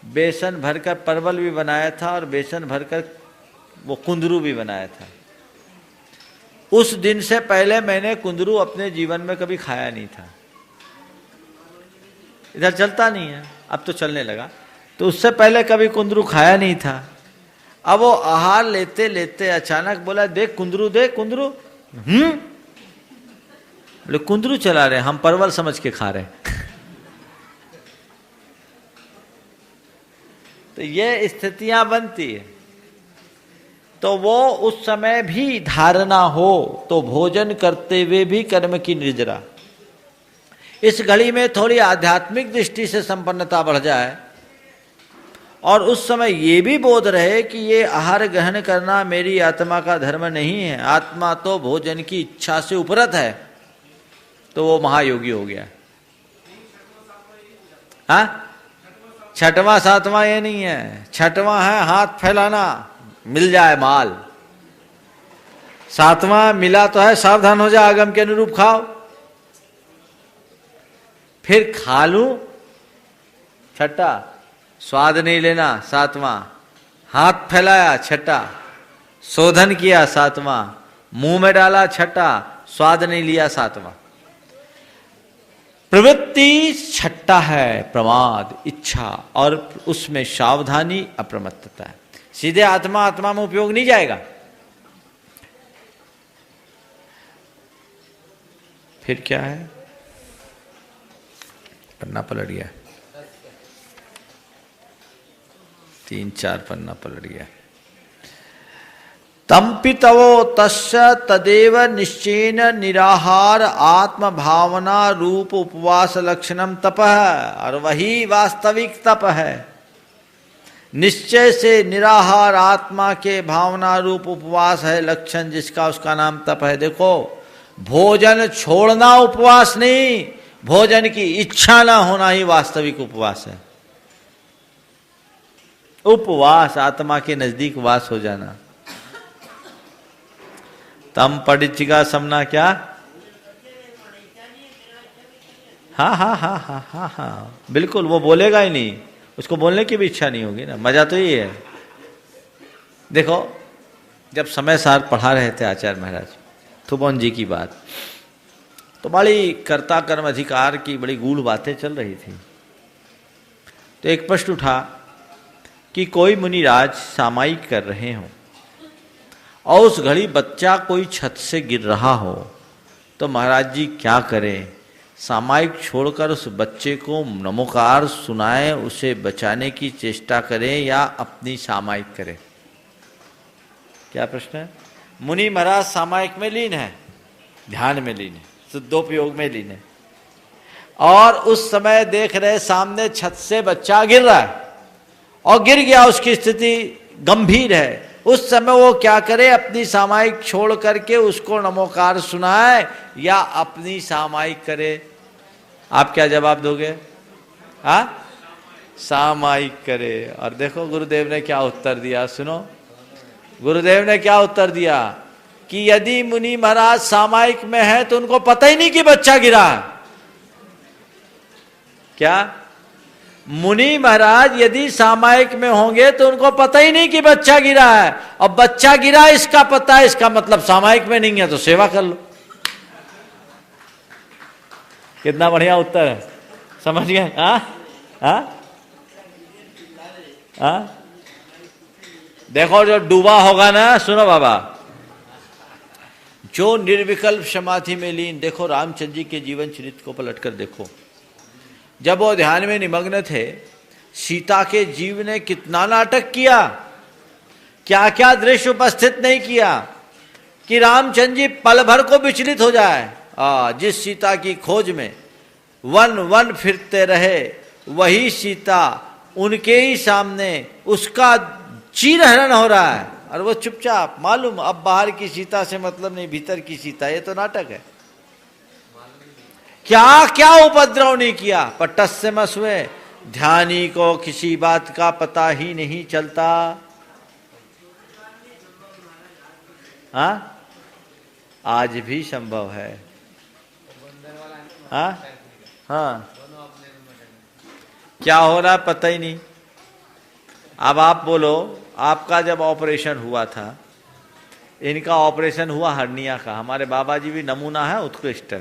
बेसन भरकर परवल भी बनाया था और बेसन भरकर वो कुंदरू भी बनाया था। उस दिन से पहले मैंने कुंदरू अपने जीवन में कभी खाया नहीं था, इधर चलता नहीं है, अब तो चलने लगा, तो उससे पहले कभी कुंदरू खाया नहीं था। अब वो आहार लेते लेते अचानक बोला, देख कुंदरू, देख कुंदरू। बोले कुंदरू चला रहे, हम परवल समझ के खा रहे। तो ये स्थितियां बनती है। तो वो उस समय भी धारणा हो तो भोजन करते हुए भी कर्म की निर्जरा, इस घड़ी में थोड़ी आध्यात्मिक दृष्टि से संपन्नता बढ़ जाए और उस समय ये भी बोध रहे कि ये आहार ग्रहण करना मेरी आत्मा का धर्म नहीं है, आत्मा तो भोजन की इच्छा से उपरत है, तो वो महायोगी हो गया। हाँ, छठवां सातवां ये नहीं है, छठवां है हाथ फैलाना, मिल जाए माल। सातवां मिला तो है सावधान हो जा, आगम के अनुरूप खाओ। फिर खा लूं, छठा स्वाद नहीं लेना, सातवां हाथ फैलाया, छठा शोधन किया, सातवां मुंह में डाला, छठा स्वाद नहीं लिया, सातवां। प्रवृत्ति छठा है प्रमाद, इच्छा, और उसमें सावधानी अप्रमत्तता है। सीधे आत्मा में उपयोग नहीं जाएगा। फिर क्या है, पन्ना पलट गया, 3-4 पन्ना पलट गया। तंपितवो तस्य तदेव निश्चयेन निराहार आत्म भावना रूप उपवास लक्षणम तप है, और वही वास्तविक तप है। निश्चय से निराहार आत्मा के भावना रूप उपवास है लक्षण, जिसका उसका नाम तप है। देखो, भोजन छोड़ना उपवास नहीं, भोजन की इच्छा ना होना ही वास्तविक उपवास है। उपवास आत्मा के नजदीक वास हो जाना। तम पड़िचिका समना क्या, हाँ हाँ हाँ हाँ हाँ हाँ बिल्कुल, वो बोलेगा ही नहीं, उसको बोलने की भी इच्छा नहीं होगी ना। मजा तो ये है। देखो, जब समय सार पढ़ा रहे थे आचार्य महाराज थुबोन जी की बात, तो बड़ी कर्ता कर्म अधिकार की बड़ी गूढ़ बातें चल रही थी। तो एक प्रश्न उठा कि कोई मुनिराज सामायिक कर रहे हो और उस घड़ी बच्चा कोई छत से गिर रहा हो, तो महाराज जी क्या करें? सामायिक छोड़कर उस बच्चे को नमोकार सुनाए, उसे बचाने की चेष्टा करें या अपनी सामायिक करें? क्या प्रश्न है? मुनि महाराज सामायिक में लीन है, ध्यान में लीन है, शुद्धोपयोग में लीन है, और उस समय देख रहे सामने छत से बच्चा गिर रहा है और गिर गया, उसकी स्थिति गंभीर है। उस समय वो क्या करे? अपनी सामायिक छोड़ करके उसको नमोकार सुनाए या अपनी सामायिक करे? आप क्या जवाब दोगे? हाँ, सामायिक करे। और देखो गुरुदेव ने क्या उत्तर दिया, सुनो गुरुदेव ने क्या उत्तर दिया कि यदि मुनि महाराज सामायिक में है तो उनको पता ही नहीं कि बच्चा गिरा। क्या मुनि महाराज यदि सामायिक में होंगे तो उनको पता ही नहीं कि बच्चा गिरा है, और बच्चा गिरा इसका पता है, इसका मतलब सामायिक में नहीं है तो सेवा कर लो। कितना बढ़िया उत्तर है, समझ गए? देखो जो डूबा होगा ना, सुनो बाबा, जो निर्विकल्प समाधि में लीन, देखो रामचंद्र जी के जीवन चरित्र को पलटकर देखो, जब वो ध्यान में निमग्न थे, सीता के जीव ने कितना नाटक किया, क्या क्या दृश्य उपस्थित नहीं किया कि रामचंद्र जी पल भर को विचलित हो जाए। जिस सीता की खोज में वन वन फिरते रहे, वही सीता उनके ही सामने उसका चीरहरण हो रहा है, और वो चुपचाप, मालूम अब बाहर की सीता से मतलब नहीं, भीतर की सीता, ये तो नाटक है। क्या क्या उपद्रव नहीं किया, पटस्य मसवे, ध्यानी को किसी बात का पता ही नहीं चलता। आज भी संभव है। हाँ, क्या हो रहा पता ही नहीं। अब आप बोलो, आपका जब ऑपरेशन हुआ था, इनका ऑपरेशन हुआ हर्निया का, हमारे बाबा जी भी नमूना है उत्कृष्ट।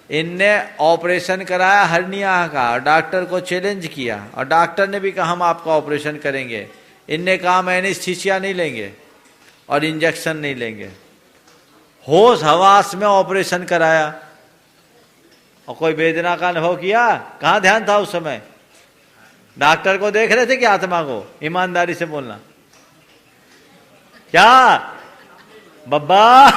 इनने ऑपरेशन कराया हर्निया का, डॉक्टर को चैलेंज किया, और डॉक्टर ने भी कहा हम आपका ऑपरेशन करेंगे। इनने कहा मैं एनेस्थीसिया नहीं लेंगे और इंजेक्शन नहीं लेंगे, होश हवास में ऑपरेशन कराया। और कोई वेदना का अनुभव किया? कहाँ ध्यान था उस समय? डॉक्टर को देख रहे थे कि आत्मा को? ईमानदारी से बोलना, क्या बब्बा?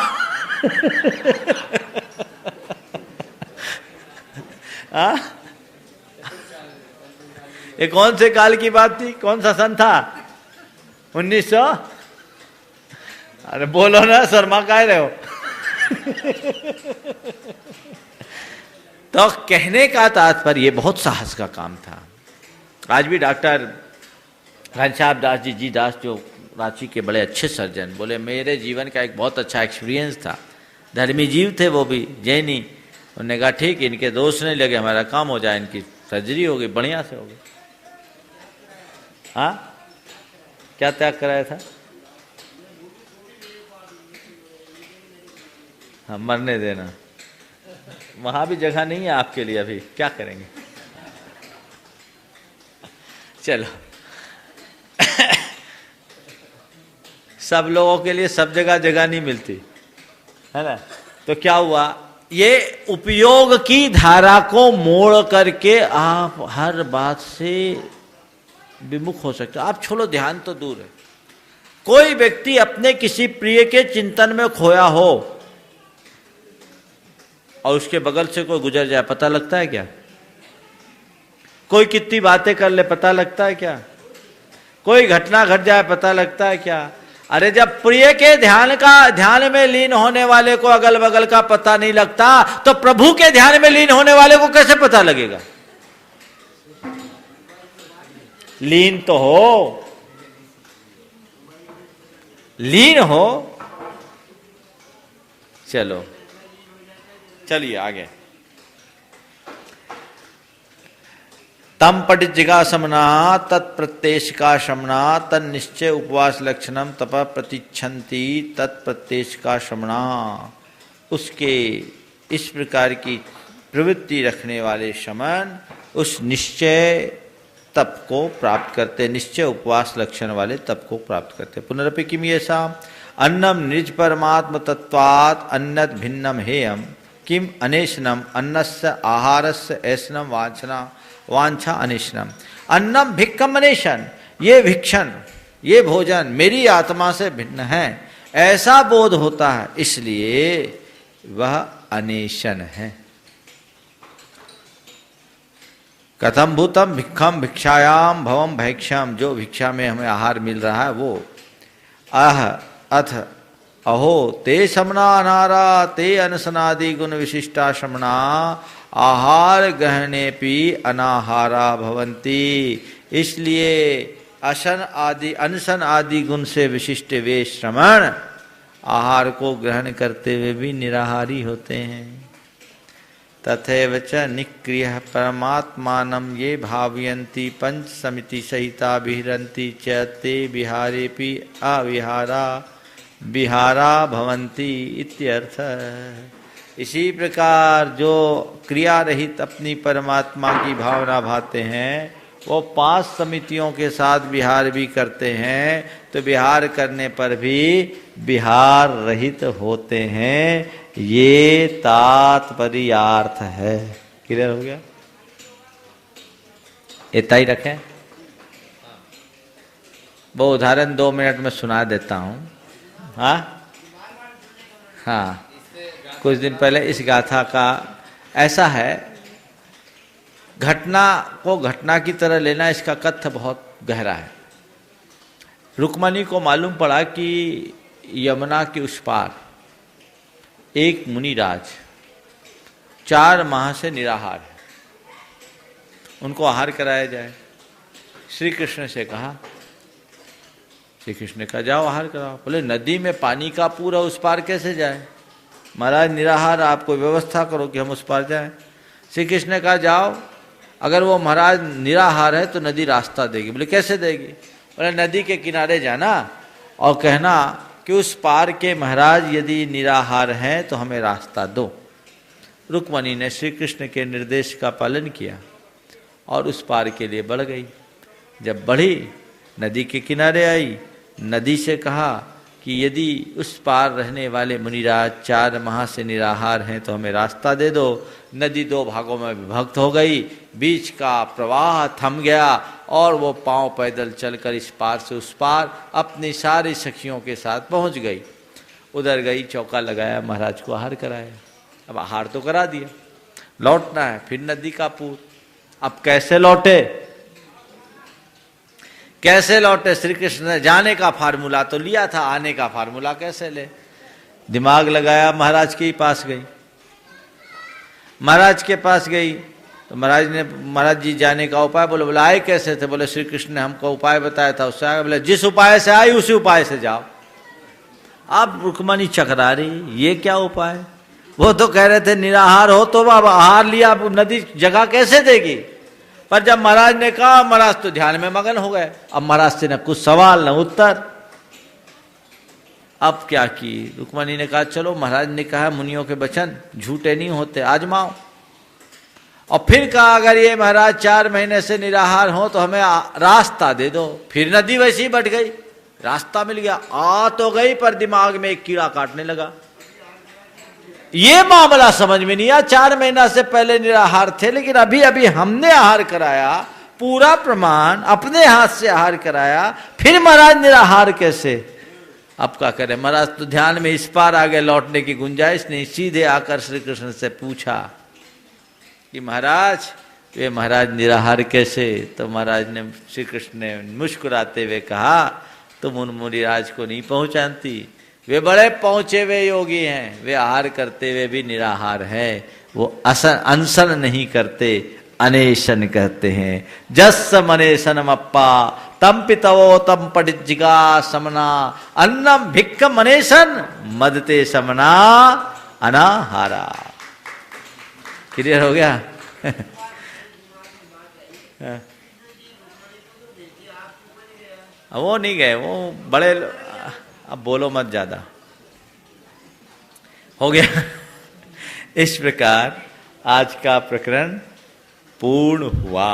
ये कौन से काल की बात थी? कौन सा सन था? 1900? अरे बोलो ना, शर्मा काहे रहे हो? तो कहने का तात्पर्य, ये बहुत साहस का काम था। आज भी डॉक्टर घनश्याम दास जी दास, जो रांची के बड़े अच्छे सर्जन, बोले मेरे जीवन का एक बहुत अच्छा एक्सपीरियंस था। धर्मी जीव थे वो भी, जैनी। उन्होंने कहा ठीक, इनके दोष नहीं लगे, हमारा काम हो जाए, इनकी सर्जरी हो गई, बढ़िया से हो गई। हाँ, क्या त्याग कराया था? हाँ, मरने देना। वहां भी जगह नहीं है आपके लिए, अभी क्या करेंगे? चलो सब लोगों के लिए सब जगह जगह नहीं मिलती है ना। तो क्या हुआ, ये उपयोग की धारा को मोड़ करके आप हर बात से विमुख हो सकते हो। आप छोड़ो, ध्यान तो दूर है। कोई व्यक्ति अपने किसी प्रिय के चिंतन में खोया हो और उसके बगल से कोई गुजर जाए, पता लगता है क्या? कोई कितनी बातें कर ले, पता लगता है क्या? कोई घटना घट जाए, पता लगता है क्या? अरे जब प्रिय के ध्यान में लीन होने वाले को अगल बगल का पता नहीं लगता, तो प्रभु के ध्यान में लीन होने वाले को कैसे पता लगेगा? लीन तो हो, लीन हो। चलो चलिए आगे। तम पटित जिगा समना तत्प्रत्येश का शमना तन निश्चय उपवास लक्षणम तप प्रतिच्छन्ति तत्प्रत्येश का शमना। उसके इस प्रकार की प्रवृत्ति रखने वाले शमन उस निश्चय तप को प्राप्त करते, निश्चय उपवास लक्षण वाले तप को प्राप्त करते। पुनरपि किम येषा अन्नम निज परमात्म तत्वात् अन्नद भिन्नम हेयम किम अनेशनम अन्नस्य आहारस्य ऐसनम वांछा अनिशनम। अन्नम भिक्खम अनेशन, ये भिक्षण, ये भोजन मेरी आत्मा से भिन्न है, ऐसा बोध होता है, इसलिए वह अनेशन है। कथम भूतम भिक्षम भिक्षायाम भवम भैक्षम, जो भिक्षा में हमें आहार मिल रहा है वो अथ अहो ते शमना अनारा ते अनसनादि गुण विशिष्टा शमना आहार गहने पी अनाहारा भवंती। इसलिए अनशन आदि गुण से विशिष्ट वे श्रमण आहार को ग्रहण करते हुए भी निराहारी होते हैं। तथैव च निक्रियः परमात्मानं ये भावयन्ति पंच समिति सहिता विहरन्ति च ते विहारेपि विहारा भवन्ति इत्यर्थ। इसी प्रकार जो क्रिया रहित अपनी परमात्मा की भावना भाते हैं वो 5 समितियों के साथ विहार भी करते हैं, तो विहार करने पर भी विहार रहित होते हैं। ये तात्पर्यार्थ है। क्लियर हो गया? इतना ही रखें। वो उदाहरण 2 मिनट में सुना देता हूं। हाँ, कुछ दिन पहले इस गाथा का ऐसा है, घटना को घटना की तरह लेना, इसका कथ्य बहुत गहरा है। रुक्मणी को मालूम पड़ा कि यमुना के उस पार एक मुनिराज 4 माह से निराहार है, उनको आहार कराया जाए। श्री कृष्ण से कहा, श्री कृष्ण ने कहा जाओ आहार कराओ। बोले नदी में पानी का पूरा उस पार कैसे जाए? महाराज निराहार, आपको व्यवस्था करो कि हम उस पार जाएं। श्री कृष्ण ने कहा जाओ, अगर वो महाराज निराहार है तो नदी रास्ता देगी। बोले कैसे देगी? बोले नदी के किनारे जाना और कहना कि उस पार के महाराज यदि निराहार हैं तो हमें रास्ता दो। रुक्मणी ने श्री कृष्ण के निर्देश का पालन किया और उस पार के लिए बढ़ गई। जब बढ़ी, नदी के किनारे आई, नदी से कहा कि यदि उस पार रहने वाले मुनिराज 4 माह से निराहार हैं तो हमें रास्ता दे दो। नदी 2 भागों में विभक्त हो गई, बीच का प्रवाह थम गया और वो पांव पैदल चलकर इस पार से उस पार अपनी सारी सखियों के साथ पहुंच गई। उधर गई, चौका लगाया, महाराज को आहार कराया। अब आहार तो करा दिया, लौटना है, फिर नदी का पूर। अब कैसे लौटे? कैसे लौटे? श्री कृष्ण ने जाने का फार्मूला तो लिया था, आने का फार्मूला कैसे ले? दिमाग लगाया, महाराज के ही पास गई। महाराज के पास गई तो महाराज जी जाने का उपाय बोले आए कैसे थे? बोले श्री कृष्ण ने हमको उपाय बताया था, उससे आए। बोले जिस उपाय से आई उसी उपाय से जाओ। अब रुक्मणी चकरा रही, ये क्या उपाय? वो तो कह रहे थे निराहार हो तो अब आहार लिया, अब नदी जगह कैसे देगी? पर जब महाराज ने कहा, महाराज तो ध्यान में मगन हो गए। अब महाराज से न कुछ सवाल न उत्तर। अब क्या की? रुक्मणी ने कहा चलो, महाराज ने कहा मुनियों के वचन झूठे नहीं होते, आजमाओ। और फिर कहा अगर ये महाराज 4 महीने से निराहार हो तो हमें रास्ता दे दो। फिर नदी वैसी ही बढ़ गई, रास्ता मिल गया। आ तो गई पर दिमाग में एक कीड़ा काटने लगा। ये मामला समझ में नहीं आया। 4 महीना से पहले निराहार थे, लेकिन अभी अभी हमने आहार कराया, पूरा प्रमाण अपने हाथ से आहार कराया, फिर महाराज निराहार कैसे? अब क्या करें? महाराज तो ध्यान में इस पार आगे लौटने की गुंजाइश नहीं, सीधे आकर श्री कृष्ण से पूछा कि महाराज वे महाराज निराहार कैसे? तो महाराज ने, श्री कृष्ण ने मुस्कुराते हुए कहा तुम उन मुनिराज को नहीं पहचानती, वे बड़े पहुंचे हुए योगी हैं, वे आहार करते हुए भी निराहार है। वो अनशन नहीं करते, अनेशन कहते हैं। जस मनेशनम अप्पा तम पितवो तम पटिजिगा समना अन्नम भिक्ख मनेशन मदते समना अनाहारा। क्लियर हो गया? वो नहीं गए, वो बड़े। अब बोलो मत ज्यादा, हो गया। इस प्रकार आज का प्रकरण पूर्ण हुआ।